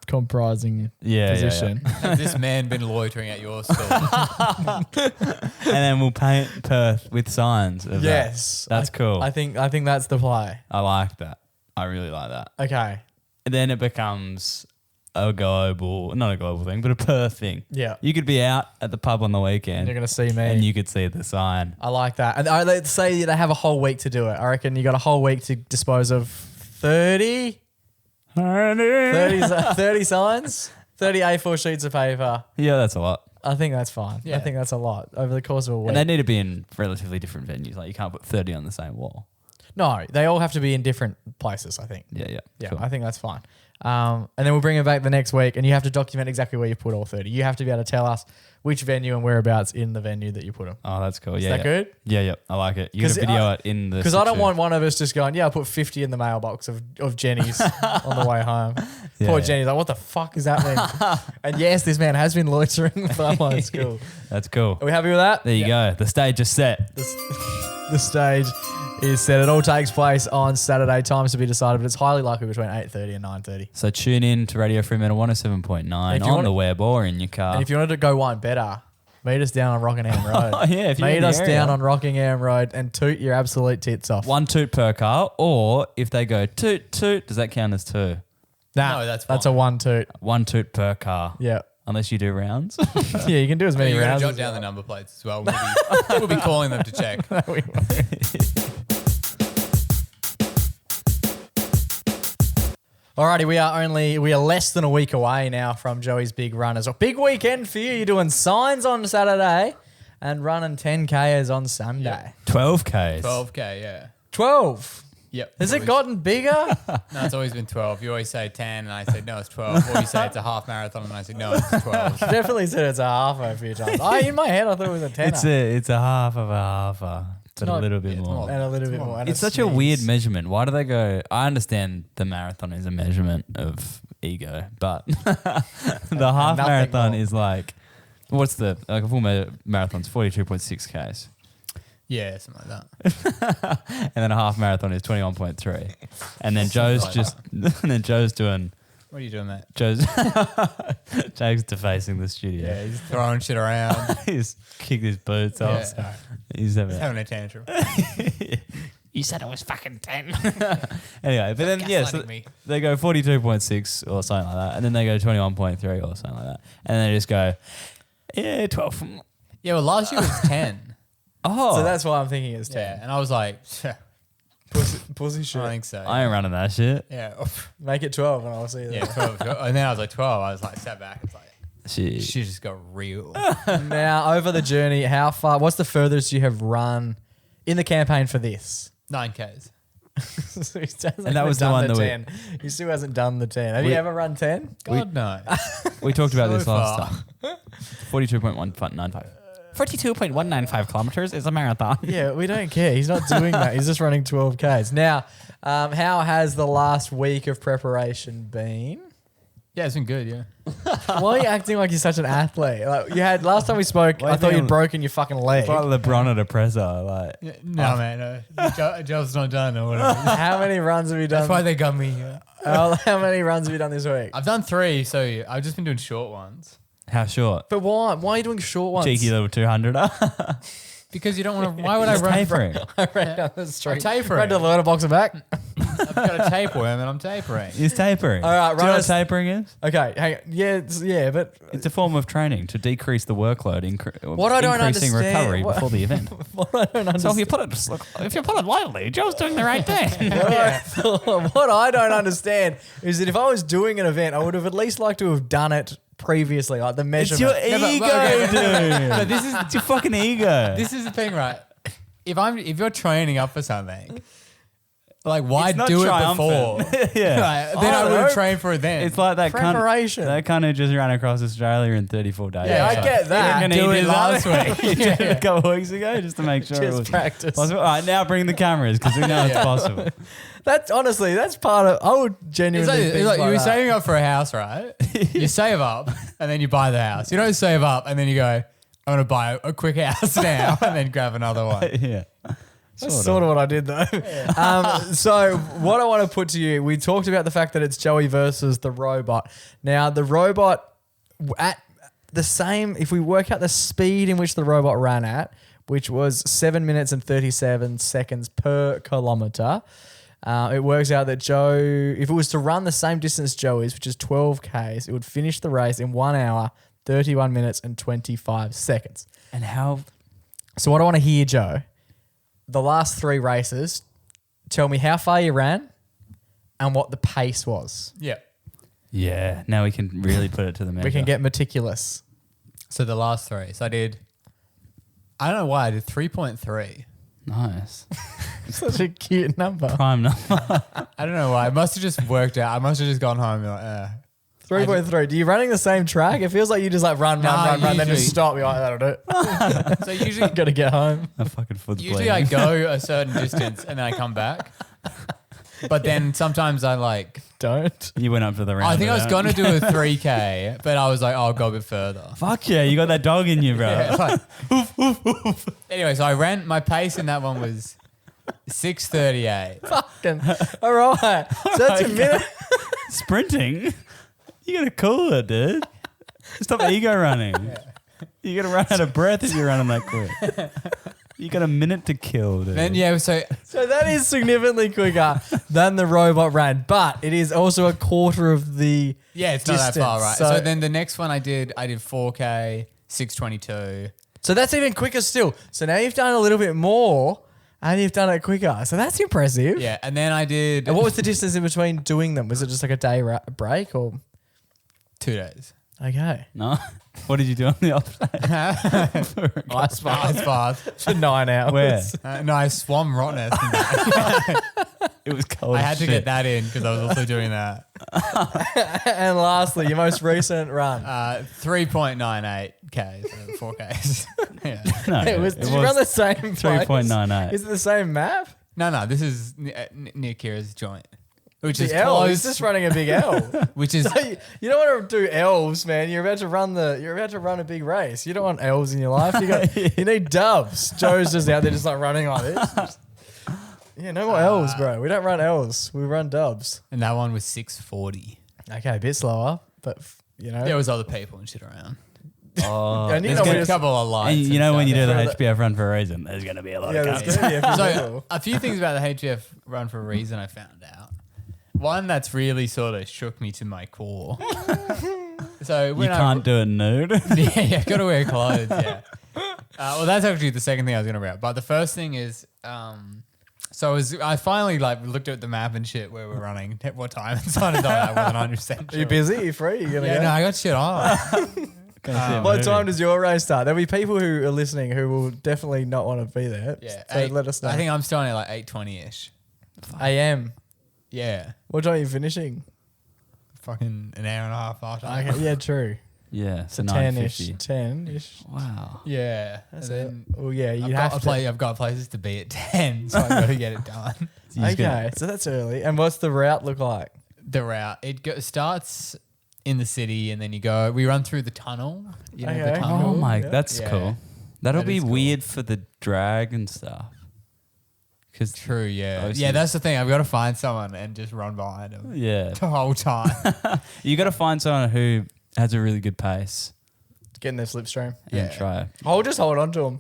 comprising Yeah. position. Has this man been loitering at your school? And then we'll paint Perth with signs of Yes, that. That's cool. I think that's the play. I like that. I really like that. Okay. And then it becomes not a global thing, but a Perth thing. Yeah. You could be out at the pub on the weekend You're gonna see me. and you could see the sign. I like that. And let's say they have a whole week to do it. I reckon you got a whole week to dispose of 30 signs, 30 A4 sheets of paper. Yeah, that's a lot. I think that's fine. Yeah. I think that's a lot over the course of a week. And they need to be in relatively different venues. Like you can't put 30 on the same wall. No, they all have to be in different places, I think. Yeah. Yeah, Cool. I think that's fine. And then we'll bring it back the next week, and you have to document exactly where you put all 30. You have to be able to tell us which venue and whereabouts in the venue that you put them. Oh, that's cool. Is Yeah. that good? Yeah. I like it. You got 'Cause to video I- it in the. Because I don't situ. want one of us just going, yeah, I put 50 in the mailbox of Jenny's on the way home. Yeah, Poor yeah. Jenny's like, what the fuck is that mean? And yes, this man has been loitering by my school. That's cool. Are we happy with that? There you go. The stage is set. The stage is set. It all takes place on Saturday. Times to be decided, but it's highly likely between 8:30 and 9:30. So tune in to Radio Fremantle 107.9 If on you want- the web or in your car. And if you wanted to go one better, meet us down on Rockingham Road. Oh, yeah, if you're in Meet the us area. down on Rockingham Road and toot your absolute tits off. One toot per car, or if they go toot toot, does that count as two? Nah, No, that's a fine. one toot. One toot per car. Yeah. Unless you do rounds. Yeah, you can do as many You're going rounds. to jot down the number plates as well. We'll be calling them to check. Alrighty, we are less than a week away now from Joey's big run. It's a big weekend for you. You're doing signs on Saturday and running 10Kers on Sunday. 12Ks. 12K, yeah. 12. Yep. Has it gotten bigger? No, it's always been 12. You always say 10, and I say, no, it's 12. Or you say it's a half marathon, and I say, no, it's 12. Definitely said it's a half a few times. In my head, I thought it was a 10. It's a half of a half. But a not- little bit yeah, it's more. more. And a little bit more. and It's a such a weird sneeze. measurement. Why do they go? I understand the marathon is a measurement of ego, but the half nothing marathon more. is like What's the like a full marathon's 42.6 k's, Yeah, something like that. and then a half marathon is 21.3, and then Joe's doing. What are you doing, mate? Joe's defacing the studio. Yeah, he's throwing shit around. He's kicked his boots off. Sorry. He's Having a tantrum. You said it was fucking 10. Anyway, but then gaslighting me. they go 42.6 or something like that, and then they go 21.3 or something like that, and then they just go, 12. Yeah, well, last year was 10. Oh, So that's why I'm thinking it's 10. Yeah, and I was like, Pussy I shit. think so. I ain't running that shit. Yeah. Make it 12 and I'll see you Yeah, there. 12. And then I was like 12. I was like, sat back. It's like, Shit. she just got real. Now, over the journey, how far, what's the furthest you have run in the campaign for this? 9Ks. And that was the one that we- 10. He still hasn't done the 10. Have We- you ever run 10? God, no. We talked about So this last far. time. 42.195. 42.195 kilometers is a marathon. Yeah, we don't care. He's not doing that. He's just running 12Ks. Now, how has the last week of preparation been? Yeah, it's been good, yeah. Why are you acting like you're such an athlete? Like you had last time we spoke, Why I thought do you- you'd broken your fucking leg. Like LeBron at a presser. Like, No, man, no. Job's not done or whatever. How many runs have you done? That's why they got me here. How many runs have you done this week? I've done 3, so I've just been doing short ones. how short? But why? Why are you doing short ones? Cheeky little 200er. Because you don't want to. Why would I Just run? tapering. I ran down the street. I'm tapering. Ran to the loader box and back. I've got a tapeworm and I'm tapering. He's tapering. All right, Do you know run what us- tapering is? Okay, hang on. Yeah, but It's a form of training to decrease the workload, What I don't increasing understand- recovery what- before the event. what I don't understand. if you put it lightly, Joe's doing the right thing. What I don't understand is that if I was doing an event, I would have at least liked to have done it previously, like the It's measurement. your but- ego, okay. dude. But this is It's your fucking ego. this is the thing, right? If you're training up for something, like why It's not do it before? triumphant. Yeah. Like, then I I would know. have trained for it then. It's like that Preparation. That kind of just ran across Australia in 34 days. Yeah, I Yeah. get that. And do he it did last that week. He did it a couple of weeks ago just to make sure it Just was practice. possible. All right, now bring the cameras because we know it's possible. That's honestly, that's part of. I would It's genuinely. like, think like you were that. saving up for a house, right? You save up and then you buy the house. You don't save up and then you go, I'm going to buy a quick house now and then grab another one. Yeah. That's sort of what I did though. So what I want to put to you, we talked about the fact that it's Joey versus the robot. Now the robot at the same, if we work out the speed in which the robot ran at, which was 7 minutes and 37 seconds per kilometer, it works out that Joe, if it was to run the same distance Joe is, which is 12 Ks, it would finish the race in 1 hour, 31 minutes and 25 seconds. And how? So what I want to hear, Joe, the last 3 races, tell me how far you ran and what the pace was. Yeah. Yeah. Now we can really put it to the measure. We can get meticulous. So the last 3. So I don't know why, I did 3.3. Nice. Such a cute number. Prime number. I don't know why. It must have just worked out. I must have just gone home and been like, 3.3. Do you running the same track? It feels like you just like run, Nah, then just usually- stop. You're like, that'll do it. So usually Got to get home. A fucking foot's Usually I bleeding. go a certain distance and then I come back. But then sometimes I like, Don't. You went up to the round. I think I was going to do a 3K, but I was like, oh, I'll go a bit further. Fuck yeah, you got that dog in you, bro. Yeah, it's like, anyway, so I ran, my pace in that one was 6:38. Fucking. All right. So that's a minute. Sprinting? You gotta cool it, dude. Stop ego running. You gotta run out of breath if you're running that quick. You got a minute to kill, dude. Then, yeah, so So that is significantly quicker than the robot ran, but it is also a quarter of the. yeah, it's not that Distance, far, right? so- So then the next one I did 4K, 6:22. So that's even quicker still. So now you've done a little bit more and you've done it quicker. So that's impressive. Yeah, and then I did And what was the distance in between doing them? Was it just like a day break or? 2 days. Okay. No? What did you do on the offside? Ice bath Ice bath. for 9 hours. Where? No, I swam rottenness. It was cold. I had as to shit. get that in because I was also doing that. And lastly, your most recent run. 3.98K, so 4Ks. Yeah. No, Did you run the same place? 3.98. Is it the same map? No, this is near Kira's joint. which The is L. close. He's just running a big L. Which is You don't want to do L's, man. You're about to run a big race. You don't want L's in your life. You need dubs. Joe's just out there just like running like this. Yeah, no more L's, bro. We don't run L's. We run dubs. and that one was 6:40. Okay, a bit slower, but There was other people and shit around. Oh, And you There's know, a couple of lights. and you know when you do the Yeah. HBF run for a reason, there's going to be a lot yeah, of there's cunts. gonna be a few So people. a few things about the HBF run for a reason I found out. One that's really sort of shook me to my core. So You when can't do it nude. yeah, got to wear clothes. Yeah. Well, that's actually the second thing I was going to wrap. But the first thing is, so I finally like looked at the map and shit where we're running, at what time, and so I wasn't 100% Are you sure. busy? Are you free? You gonna Yeah, go? no, I got shit on. What time does your race start? There'll be people who are listening who will definitely not want to be there. Yeah, So let us know. I think I'm starting at like 8:20ish. AM. Yeah, What time are you finishing? fucking an hour and a half after. Okay, yeah, true. Yeah, So so 10-ish. 9:50. 10-ish. Wow. Yeah, That's and it. then Well, yeah, you I've have got, to. I've got places to be at 10, so I've got to get it done. So you just Okay, get- so that's early. And what's the route look like? The route starts in the city, and then we run through the tunnel. You know, the Okay. tunnel. Oh my, Yeah. that's Yeah. cool. That'll That be is cool. weird for the drag and stuff. Because True, yeah. Obviously- Yeah, that's the thing. I've got to find someone and just run behind them yeah, the whole time. you got to find someone who has a really good pace Getting their slipstream. and Yeah. try. I'll just hold on to them.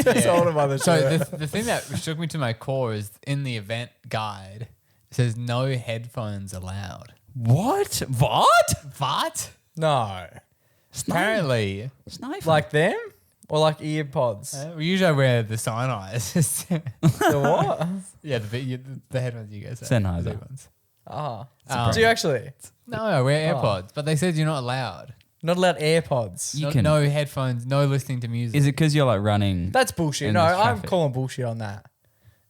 Just hold them by the So shirt. the thing that shook me to my core is in the event guide, it says no headphones allowed. What? What? What? No. Apparently, Like them? Or like ear pods? we usually wear the Sennheisers. The what? Yeah, the headphones you guys have. Sennheiser. The big ones. Ah. Um, Do you actually? No, I wear Oh. AirPods, but they said you're not allowed. Not allowed AirPods. You No, can- no headphones, no listening to music. Is it because you're like running? That's bullshit. In No, the I'm traffic. calling bullshit on that.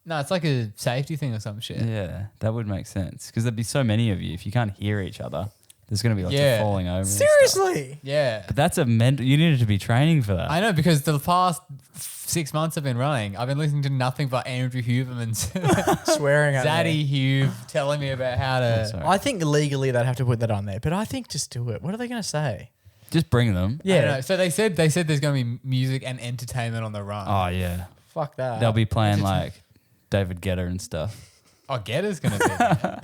No, it's like a safety thing or some shit. Yeah, that would make sense because there'd be so many of you. If you can't hear each other, there's going to be lots Yeah. of falling over. and stuff. Seriously? Yeah. But that's a mental. You needed to be training for that. I know because the past 6 months I've been running, I've been listening to nothing but Andrew Huberman's Swearing at Zaddy me. Hugh telling me about how to. Sorry. I think legally they'd have to put that on there, but I think just do it. What are they going to say? Just bring them. I don't know. So they said there's going to be music and entertainment on the run. Oh yeah, Fuck that. they'll be playing like David Guetta and stuff. Oh, Getter's going to be there.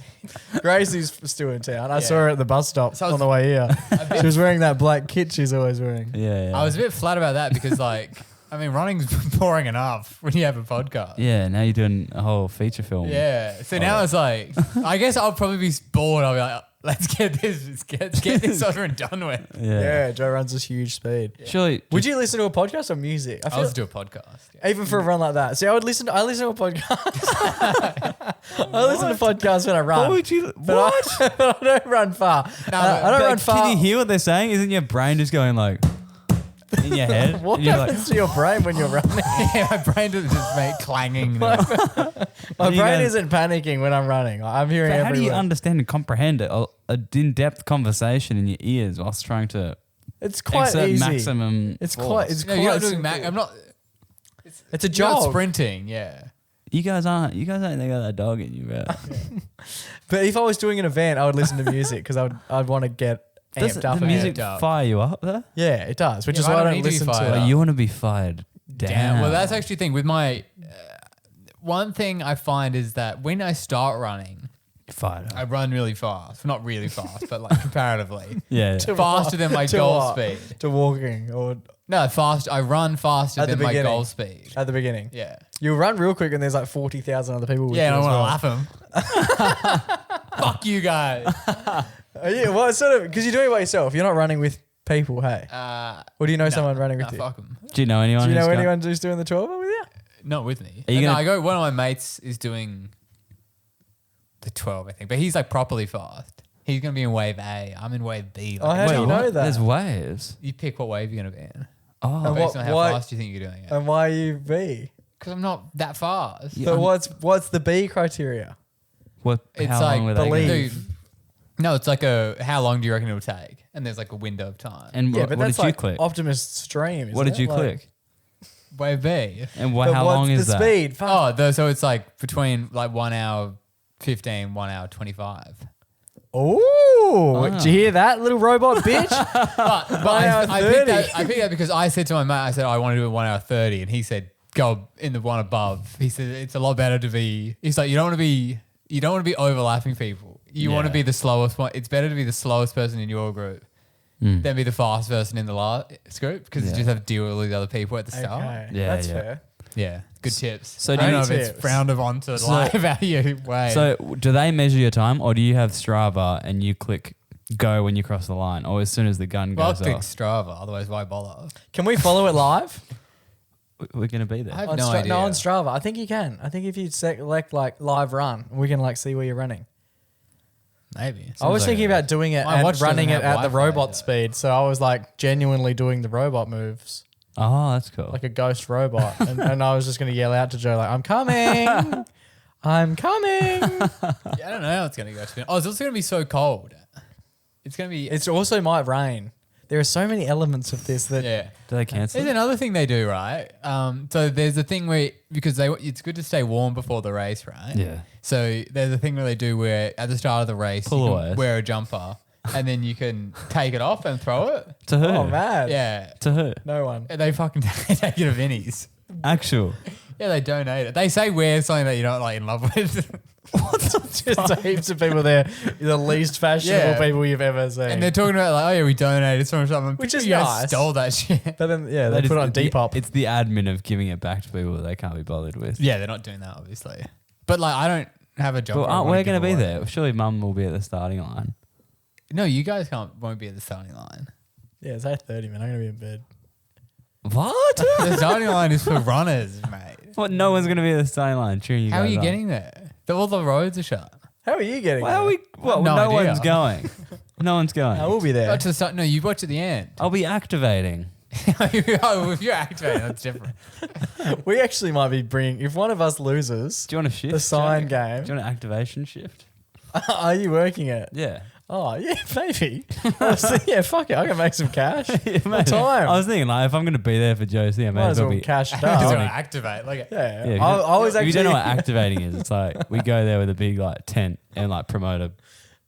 Gracie's still in town. I Yeah. saw her at the bus stop So I on was- the way here. a bit- She was wearing that black kit she's always wearing. Yeah, yeah. I was a bit flat about that because, like, I mean, running's boring enough when you have a podcast. Yeah, now you're doing a whole feature film. Yeah. So now it's like, I guess I'll probably be bored. I'll be like, let's get this over and done with. Yeah. Yeah, Joe runs this huge speed. Surely. Would you listen to a podcast or music? I I'll feel just do a podcast. Yeah. even for a run like that. See, I listen to a podcast. I listen to podcasts when I run. What would you? But I don't run far. I don't run far. Can you hear what they're saying? Isn't your brain just going like in your head? What And you're like, happens to your brain when you're running? Yeah, my brain doesn't just make clanging. My You brain guys- isn't panicking when I'm running. I'm hearing But how do you everywhere. understand and comprehend a in-depth conversation in your ears whilst trying to It's quite exert easy. maximum? It's force? quite. It's No, quite. you're not doing simple. I'm not. It's a You're not job. sprinting. Yeah. You guys aren't. You guys ain't got that dog in you, bro. But if I was doing an event, I would listen to music because I'd want to get Does amped up. the and music amped up. fire you up there? Yeah, it does. Which Yeah, is but why I I don't don't need to be listen to fired it. up. You want to be fired down. Damn. Well, that's actually the thing with my. One thing I find is that when I start running, fired I up. run really fast. Not really fast, but like comparatively Yeah. To faster than my to goal what? speed. To walking or No, fast. I run faster At the than my beginning. goal speed. at the beginning. Yeah. You run real quick and there's like 40,000 other people with Yeah, and I you want as to well. laugh them. Fuck you guys. Yeah, well, it's sort of because you're doing it by yourself. You're not running with people, hey? Or do you know someone running with you? Fuck them. Do you know anyone? Do you who's know got- anyone who's doing the 12 with you? Not with me. Are you No, gonna- I go. One of my mates is doing the 12, I think, but he's like properly fast. He's gonna be in wave A. I'm in wave B. Oh, how do you Wait, know what? that? There's waves. You pick what wave you're gonna be in. Oh, And Based on how why- fast you think you're doing it. And why you B? Because I'm not that fast. Yeah. So what's the B criteria? what? It's how like long were they gonna- believe. Dude, no, it's like how long do you reckon it'll take? And there's like a window of time. And Yeah, what, but what that's did you like click? Optimus Stream. What did isn't you it? Like- click? Wave B. And But how what's long is the that? speed? Fuck. So it's like between like 1 hour 15, 1 hour 25. Oh, did you hear that, little robot bitch? But I picked that because I said to my mate, I said I want to do it 1 hour 30, and he said go in the one above. He said it's a lot better to be. He's like you don't want to be overlapping people. You want to be the slowest one. It's better to be the slowest person in your group than be the fastest person in the last group because you just have to deal with all the other people at the start. Okay. Yeah, That's yeah. fair. Yeah, good tips. So I do don't you- know if it's tips. frowned upon to lie about your way. So do they measure your time, or do you have Strava and you click go when you cross the line, or as soon as the gun well, goes click off? Strava. Otherwise, why bother? Can we follow it live? We're going to be there. I have no idea. No, on Strava. I think you can. I think if you select like live run, we can like see where you're running. Maybe. I was Seems thinking like about doing it My and watch running it doesn't have at the Wi-Fi, robot though. speed. So I was like genuinely doing the robot moves Oh, that's cool. like a ghost robot. and I was just going to yell out to Joe like, I'm coming. I'm coming. Yeah, I don't know how it's going to go. Oh, it's also going to be so cold. It's going to be. It's also might rain. There are so many elements of this that Yeah. Do they cancel? There's another thing they do, right? So there's a thing where because it's good to stay warm before the race, right? Yeah. So there's a thing where they do where at the start of the race Pull you aways. can wear a jumper and then you can take it off and throw it. To who? oh man. Yeah. To who? No one. They fucking take it to Vinnie's. Actual. Yeah, they donate it. They say wear something that you're not like in love with. Just heaps of people there. The least fashionable Yeah. people you've ever seen. And they're talking about like, oh yeah, we donated something, Which is you guys nice. stole that shit. but then yeah, they That put is on the- Depop. It's the admin of giving it back to people that they can't be bothered with. Yeah, they're not doing that obviously. But like, I don't have a job. But where I aren't wanna we going to give be away. there? Surely Mum will be at the starting line. No, you guys won't be at the starting line. Yeah, it's 8:30, man. I'm gonna be in bed. What? The starting line is for runners, mate. What? No one's going to be at the starting line cheering you How are guys you on. getting there? All the roads are shut. How are you getting? Why are there? we? Well, No no idea. one's going. No one's going. I will be there. Watch the start. No, you watch at the end. I'll be activating. Oh, if you're activating, that's different. We actually might be bringing. If one of us loses Do you want a shift? the sign Jack? game, Do you want an activation shift? are you working it? Yeah. Oh yeah, maybe. Yeah, fuck it. I can make some cash. Mate, time. I was thinking, like, if I'm going to be there for Josie, I Might may as as well well be. cash it Just up. want to activate. Like, Yeah, Yeah, if I was if actually you don't know what activating is, it's like we go there with a big like tent and like promote a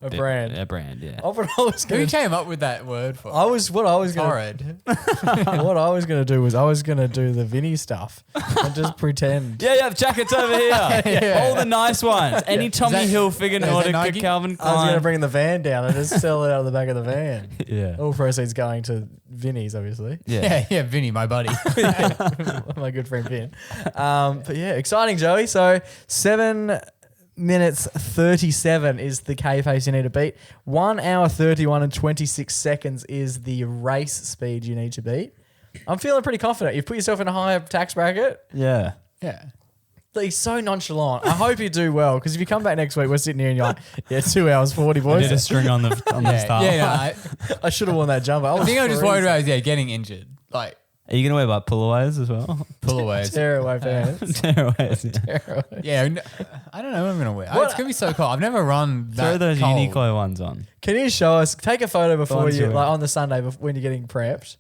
brand. A brand, yeah. What I was who gonna, came up with that word for? what I was gonna, Horrid. what I was gonna do was I was gonna do the Vinny stuff and just pretend. Yeah, jackets over here. All the nice ones. Any Tommy that- Hilfiger, is that Nordic, Nike? Calvin I was gonna Klein. bring the van down and just sell it out of the back of the van. Yeah. All proceeds going to Vinny's, obviously. Yeah. Yeah, Vinny, my buddy. My good friend Vin. But yeah, exciting, Joey. So 7 minutes 37 is the K pace you need to beat. 1 hour 31 and 26 seconds is the race speed you need to beat. I'm feeling pretty confident. You've put yourself in a higher tax bracket. Yeah. Yeah. Like, he's so nonchalant. I hope you do well, because if you come back next week, we're sitting here and you're like, yeah, 2 hours 40, I boys. did a string on the start. Yeah, no, I should have worn that jumper. I think I'm just worried about getting injured. Like, Are you going to wear like pullaways as well? pullaways. tearaway pants. Tearaways. Yeah. Tearaway. Yeah, I don't know what I'm going to wear. What- It's going to be so cold. I've never run that Throw those cold. Uniqlo ones on. Can you show us, take a photo before ones you, you like wear. on the Sunday when you're getting prepped.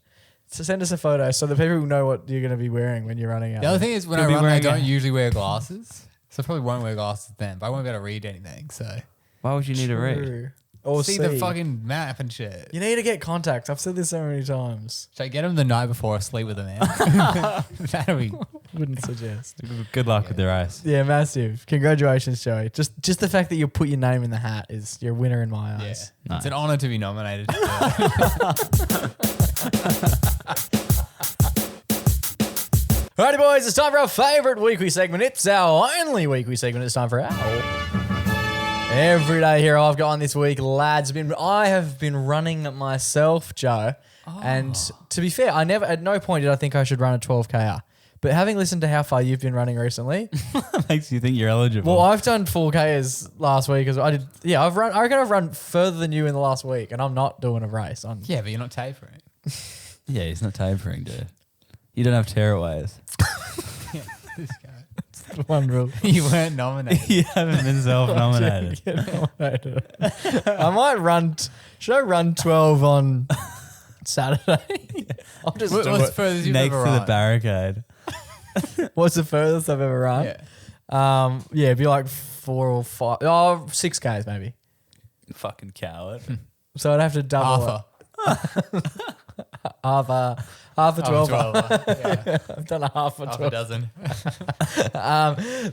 So send us a photo so the people know what you're going to be wearing when you're running out. The other thing is when You'll I be run, I wearing don't a- usually wear glasses. So I probably won't wear glasses then, but I won't be able to read anything. So Why would you need to read? True. Or see see the fucking map and shit. You need to get contacts. I've said this so many times. Should I get them the night before I sleep with them, man? That'll be. Wouldn't suggest. Good luck with the race. Yeah, massive. Congratulations, Joey. Just the fact that you put your name in the hat is you're a winner in my Yeah. eyes. Nice. It's an honor to be nominated. Alrighty, boys, it's time for our favourite weekly segment. It's our only weekly segment. It's time for our everyday hero I've got on this week, lads. I have been running myself, Joe. And to be fair, at no point did I think I should run a 12K. But having listened to how far you've been running recently, Makes you think you're eligible. well, I've done 4Ks last week as well. I reckon I've run further than you in the last week, and I'm not doing a race. Yeah, but you're not tapering. yeah, he's not tapering, dude. You don't have tearaways. This guy. One rule. You weren't nominated. You haven't been self-nominated. I might run. Should I run 12 on Saturday? I'll just do What's it. furthest you've Next ever to run? the barricade. What's the furthest I've ever run? Yeah. Yeah, it'd be like 4 or 5. Oh, 6Ks maybe. Fucking coward. So I'd have to double half a 12. Yeah. I've done a half a 12. Half a dozen.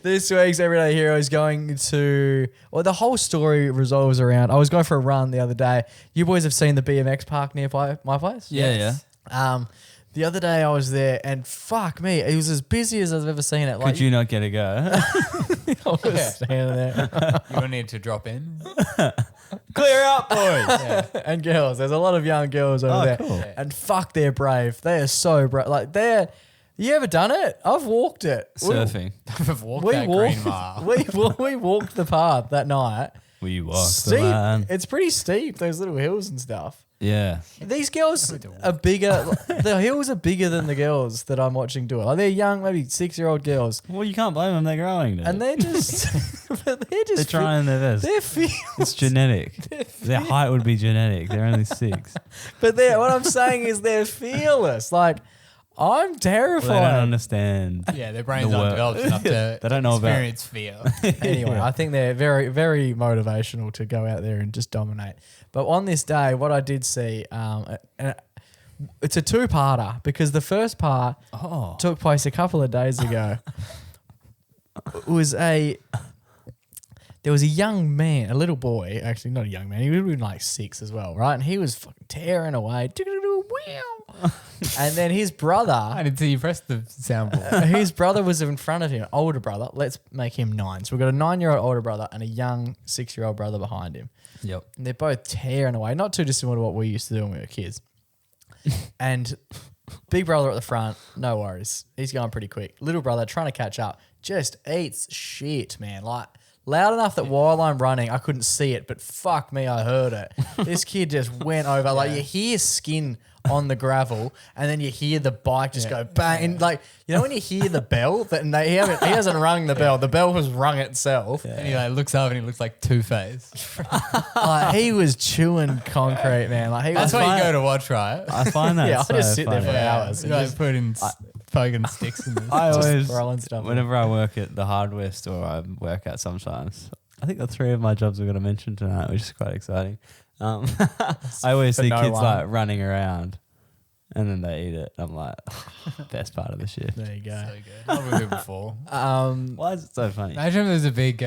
This week's Everyday Hero is going to, well, the whole story resolves around, I was going for a run the other day. You boys have seen the BMX park nearby my place? Yeah. The other day I was there and fuck me, it was as busy as I've ever seen it. Like, Could you not get a go? I was standing there. You will need to drop in. Clear out, boys. And girls. There's a lot of young girls over there. Cool. And fuck, they're brave. They are so brave. Like, you ever done it? I've walked it. Surfing. I've walked that green mile. We walked the path that night. We walked Steep. the line. It's pretty steep, those little hills and stuff. Yeah. These girls are bigger. The hills are bigger than the girls that I'm watching do it. Like, they're young, maybe 6-year-old girls. Well, you can't blame them. They're growing. Dude. And they're just, They're trying their best. They're fearless. It's genetic. Their height would be genetic. They're only 6. But what I'm saying is they're fearless. Like, I'm terrified. Well, they don't understand. Yeah, their brains The aren't work. developed enough to They don't know about- experience fear. Anyway, I think they're very, very motivational to go out there and just dominate. But on this day, what I did see, it's a 2-parter because the first part took place a couple of days ago. There was a young man, a little boy, actually not a young man, he would have been like 6 as well, right? And he was fucking tearing away. And then his brother, I didn't see you press the soundboard. his brother was in front of him, older brother. Let's make him 9. So we've got a 9-year-old older brother and a young 6-year-old brother behind him. Yep. And they're both tearing away, not too dissimilar to what we used to do when we were kids. And big brother at the front, no worries. He's going pretty quick. Little brother trying to catch up, just eats shit, man. Like, loud enough that while I'm running, I couldn't see it, but fuck me, I heard it. This kid just went over. Like, you hear skin on the gravel, and then you hear the bike just go bang. And like, you know when you hear the bell, that he hasn't rung the bell. The bell has rung itself. And he like looks up and he looks like Two-Face. Like, he was chewing concrete, man. Like, That's why you go to watch, right? I find that Yeah, so I just sit there for funny. hours. You like putting poking sticks in this. I Just always, throwing stuff in. whenever I work at the hardware store, I work out sometimes. I think the 3 of my jobs we're going to mention tonight, which is quite exciting. I always For see no kids one. like running around and then they eat it. I'm like, best part of the shift. There you go. So good. I've been here before. Why is it so funny? Imagine if there's a big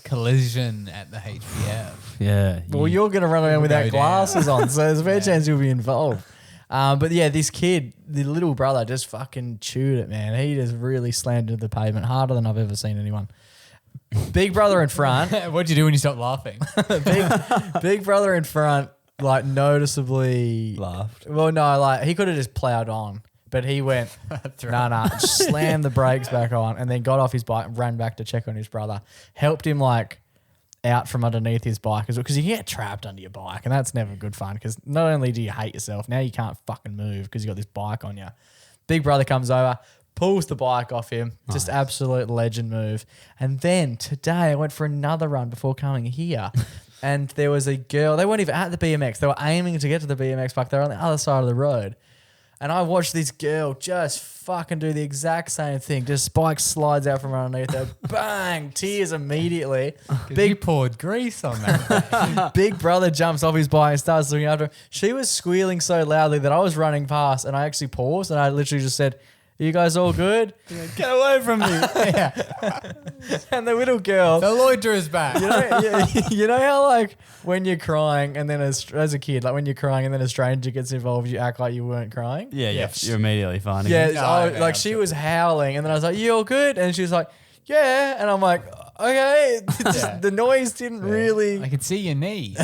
collision at the HBF. Yeah. Well, you're going to run around without go glasses on, so there's a fair chance you'll be involved. But yeah, this kid, the little brother, just fucking chewed it, man. He just really slammed into the pavement harder than I've ever seen anyone. Big brother in front. What'd you do when you stopped laughing? big brother in front, like noticeably laughed. Well, no, like he could have just plowed on, but he went, nah, slammed the brakes back on, and then got off his bike and ran back to check on his brother. Helped him like out from underneath his bike as well, because you get trapped under your bike, and that's never good fun. Because not only do you hate yourself, now you can't fucking move because you got this bike on you. Big brother comes over, pulls the bike off him, just absolute legend move. And then today I went for another run before coming here. And there was a girl, they weren't even at the BMX. They were aiming to get to the BMX park. They were on the other side of the road. And I watched this girl just fucking do the exact same thing. Just Spike slides out from underneath her. Bang! Tears immediately. Big poured grease on that. Big brother jumps off his bike and starts looking after her. She was squealing so loudly that I was running past and I actually paused and I literally just said, "Are you guys all good?" Get away from me. And the little girl, The loiter is back. you know how like when you're crying and then as a kid, like when you're crying and then a stranger gets involved, you act like you weren't crying. Yeah, Yes. you're immediately finding Yeah, it. like she was howling, and then I was like, "You all good?" And she was like, "Yeah," and I'm like, "Okay." The noise didn't really. I can see your knee.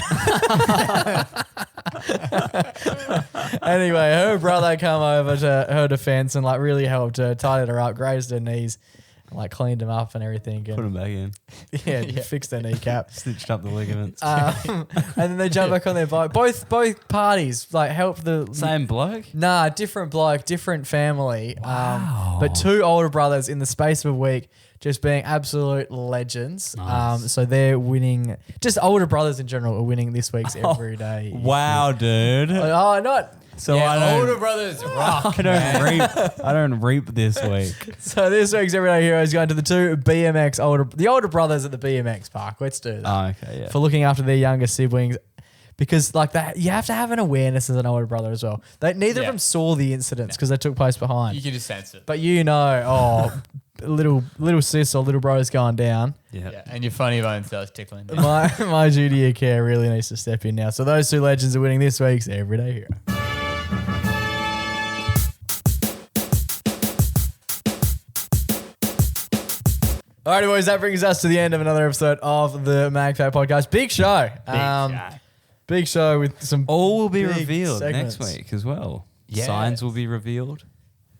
Anyway, her brother come over to her defense and like really helped her, tidied her up, grazed her knees, and, like cleaned them up and everything. Put And them back in. fixed her kneecap. Stitched up the ligaments. And then they jump back on their bike. Both parties like helped the Same bloke? Nah, different bloke, different family. Wow. But 2 older brothers in the space of a week, just being absolute legends. Nice. So they're winning. Just older brothers in general are winning this week's everyday. Wow, dude. Oh, not. So older brothers rock. I don't reap this week. So this week's Everyday Hero is going to the two the older brothers at the BMX park. Let's do that. Oh, okay, yeah. For looking after their younger siblings. Because like that, you have to have an awareness as an older brother as well. Neither of them saw the incidents because they took place behind. You can just sense it. But little sis or little bro's going down. Yeah, and your funny bone starts tickling. My duty of care really needs to step in now. So those two legends are winning this week's Everyday Hero. Alrighty, boys, that brings us to the end of another episode of the MacPack podcast. Big show. Big show with some. All will be big revealed segments. next week as well. Yes. Signs will be revealed.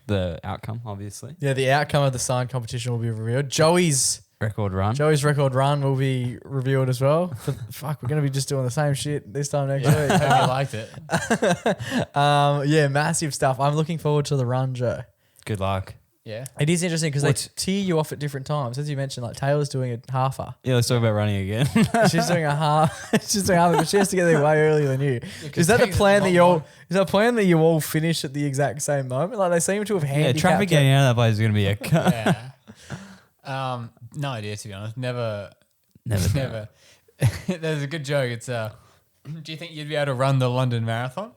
The outcome, obviously. Yeah, the outcome of the sign competition will be revealed. Joey's Record run. record run will be revealed as well. Fuck, we're going to be just doing the same shit this time next I week. hope you liked it. Yeah, massive stuff. I'm looking forward to the run, Joe. Good luck. Yeah. It is interesting because they What's- tier you off at different times. As you mentioned, like Taylor's doing a halfer. Yeah, let's talk about running again. She's doing a half. She's doing a half, but she has to get there way earlier than you. Is that the taking plan it that a you long all? Is that a plan that you all finish at the exact same moment? Like they seem to have Yeah, handicapped. traffic getting out of that place is going to be a Yeah. No idea, to be honest. Never. Never. There's a good joke. It's do you think you'd be able to run the London Marathon?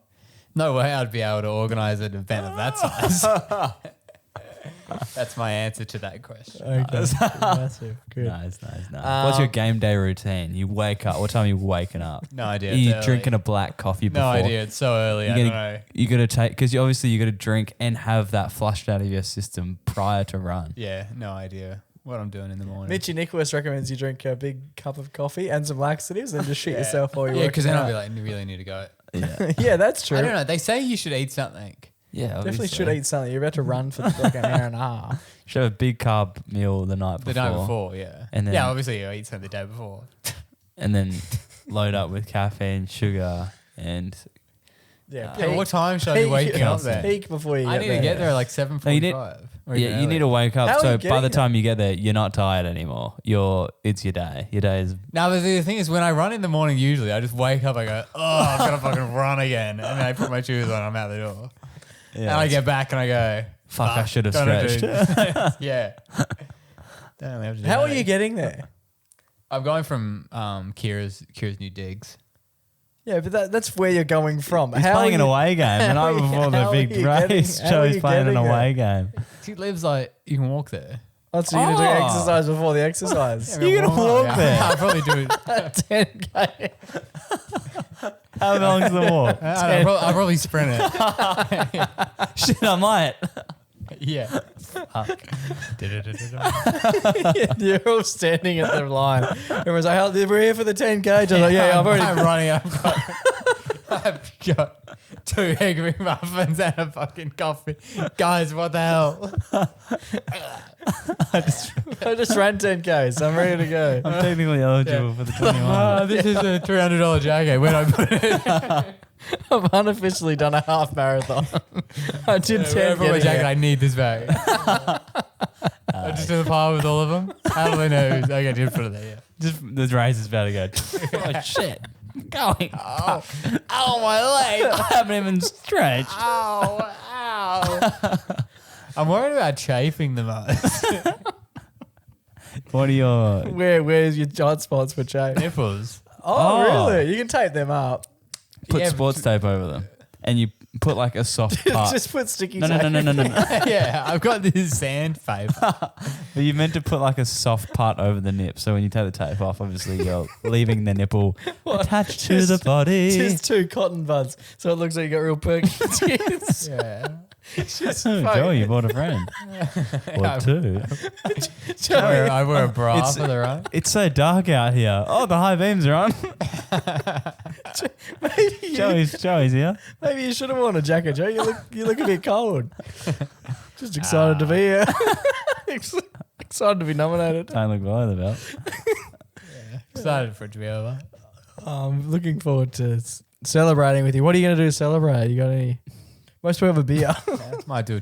No way I'd be able to organise an event of that size. That's my answer to that question. Okay. Massive. Good. Nice. What's your game day routine? You wake up. What time are you waking up? No idea. Are you It's early. drinking a black coffee before? No idea. It's so early. I don't know. You got to take, because you got to drink and have that flushed out of your system prior to run. Yeah, no idea what I'm doing in the morning. Mitchy Nicholas recommends you drink a big cup of coffee and some laxatives and just shit yourself while you're Yeah, because working then I'll out. be like, you really need to go. Yeah. Yeah, that's true. I don't know. They say you should eat something. Yeah, Definitely obviously. should eat something. You're about to run for like an hour and a half. Should have a big carb meal the night before. The night before, yeah. And then- yeah, obviously you eat something the day before. And then load up with caffeine, sugar, and Yeah, Yeah, what time should I be waking up there? Peak before you I need to get there at like 7:45. No, you need to wake How up. are So you by the getting time you get there, you're not tired anymore. It's your day. Your day is Now, but the thing is, when I run in the morning, usually I just wake up, I go, oh, I'm going to fucking run again. And then I put my shoes on, I'm out the door. And I get back and I go, fuck. I should have gonna stretched. do- yeah. Don't have to do How are that. you getting there? I'm going from Kira's new digs. Yeah, but that's where you're going from. He's playing an away game the night before the how are big you race. getting- how are Joey's you playing an getting away game. He lives like, you can walk there. Oh, so you're going to do Oh. exercise before the exercise. You're gonna walk there? I'll probably do it. 10K. How long's the walk? I'll probably sprint it. Shit, I might. Yeah. You're all standing at the line. Everyone's like, we're here for the 10K. Just like, yeah, I've already. I'm running. I've got 2 egg McMuffins and a fucking coffee. Guys, what the hell? I just ran 10K, so I'm ready to go. I'm technically eligible for the 21. This is a $300 jacket. Where'd I put it? I've unofficially done a half marathon. I did 10 Where I put my getting jacket, there. I need this bag. I just do the pile with all of them. How do I know? Okay, just put it there, yeah. Just the race is about to go. Oh shit! Going. Oh, my leg. I haven't even stretched. Ow. I'm worried about chafing the most. What are your Where's your hot spots for Jay? Nipples. Oh, really? You can tape them up. put Yeah, sports tape over them, and you put like a soft part? Just put sticky No. tape. No. Yeah, I've got this sandpaper. But you meant to put like a soft part over the nip, so when you take the tape off, obviously you're leaving the nipple attached to the body. Just 2 cotton buds, so it looks like you got real perky tits. Yeah. Just Oh, fucking- Joey, you bought a friend. Or 2. Joey, I wear a bra It's- for the run. It's so dark out here. Oh, the high beams are on. Joey's here. maybe you should have worn a jacket, Joe. You look a bit cold. Just excited to be here. Excited to be nominated. Don't look below the belt. Excited for it to be over. I'm looking forward to celebrating with you. What are you going to do to celebrate? You got any? Most people have a beer. Might do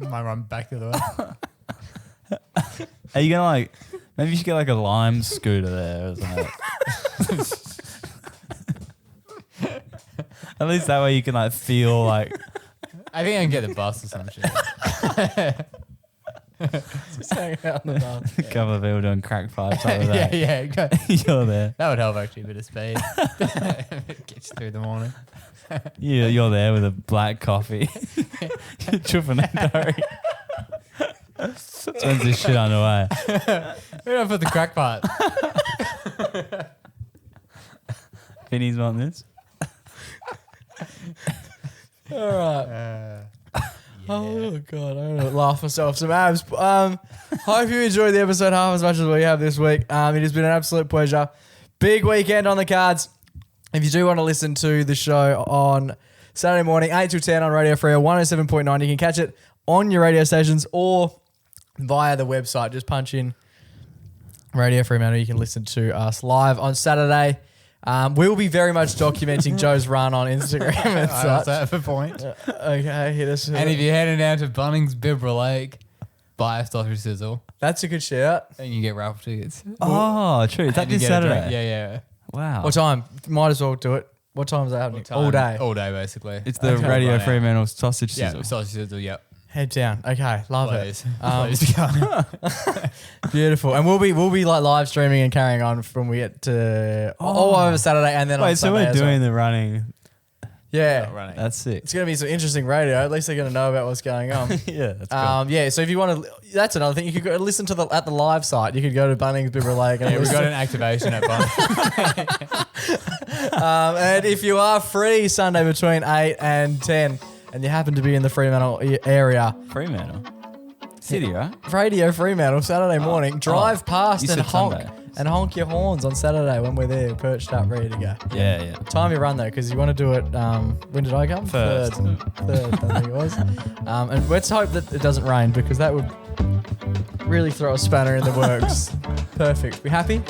might run back the other way. Are you gonna maybe you should get like a lime scooter there or something. At least that way you can like feel like I think I can get the bus or some shit. Just hanging out in the bus. a couple of people doing crack pipes over there. yeah. You're there. That would help actually, a bit of speed. Get you through the morning. You're there with a black coffee. You're chuffing a dory. Turns this shit underway. Where do I put the crack pipe? Vinny's want this? All right. Oh god, I'm gonna laugh myself some abs. Hope you enjoyed the episode half as much as we have this week. It has been an absolute pleasure. Big weekend on the cards. If you do want to listen to the show on Saturday morning, 8 to 10 on Radio Free or 107.9, you can catch it on your radio stations or via the website. Just punch in Radio Fremantle. You can listen to us live on Saturday. We'll be very much documenting Joe's run on Instagram and What's such. that for point? Okay, hit us. And if you're heading down to Bunnings Bibra Lake, buy a sausage sizzle That's a good shout. and you get raffle tickets. Oh, true. Is that And you this get a drink. Saturday? Yeah. Wow. What time? Might as well do it. What time is that happening? All day. All day, basically. It's the Okay. Radio Right now. Fremantle sausage Yeah, sizzle. sausage sizzle, yep. Head down. Okay, love Please. it. Please come. Beautiful. And we'll be like live streaming and carrying on from we get to all over Saturday and then on Wait, so Sunday we're as well. doing the running. Yeah. Running. That's sick. It's going to be some interesting radio. At least they're going to know about what's going on. Yeah, that's cool. Yeah, so if you want to, that's another thing. You could go listen to at the live site. You could go to Bunnings Bibra Lake. And Yeah, we've listen. got an activation at Bunnings. And if you are free Sunday between 8 and 10 and you happen to be in the Fremantle area, Fremantle. City, right? Radio Fremantle Saturday morning, drive past you and said honk Sunday. and honk your horns on Saturday when we're there, perched up, ready to go. Yeah. Time your run though, because you want to do it. When did I come? First. Third, I think it was. And let's hope that it doesn't rain because that would really throw a spanner in the works. Perfect. We happy?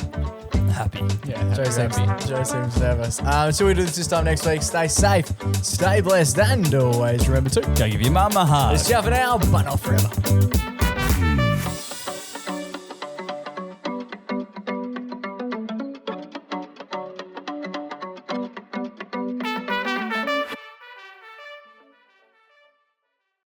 Happy. Yeah, Joe seems happy. nervous. Until we do this time next week, stay safe, stay blessed, and always remember to. Go give your mum a hug. It's Jeff and now, but not forever.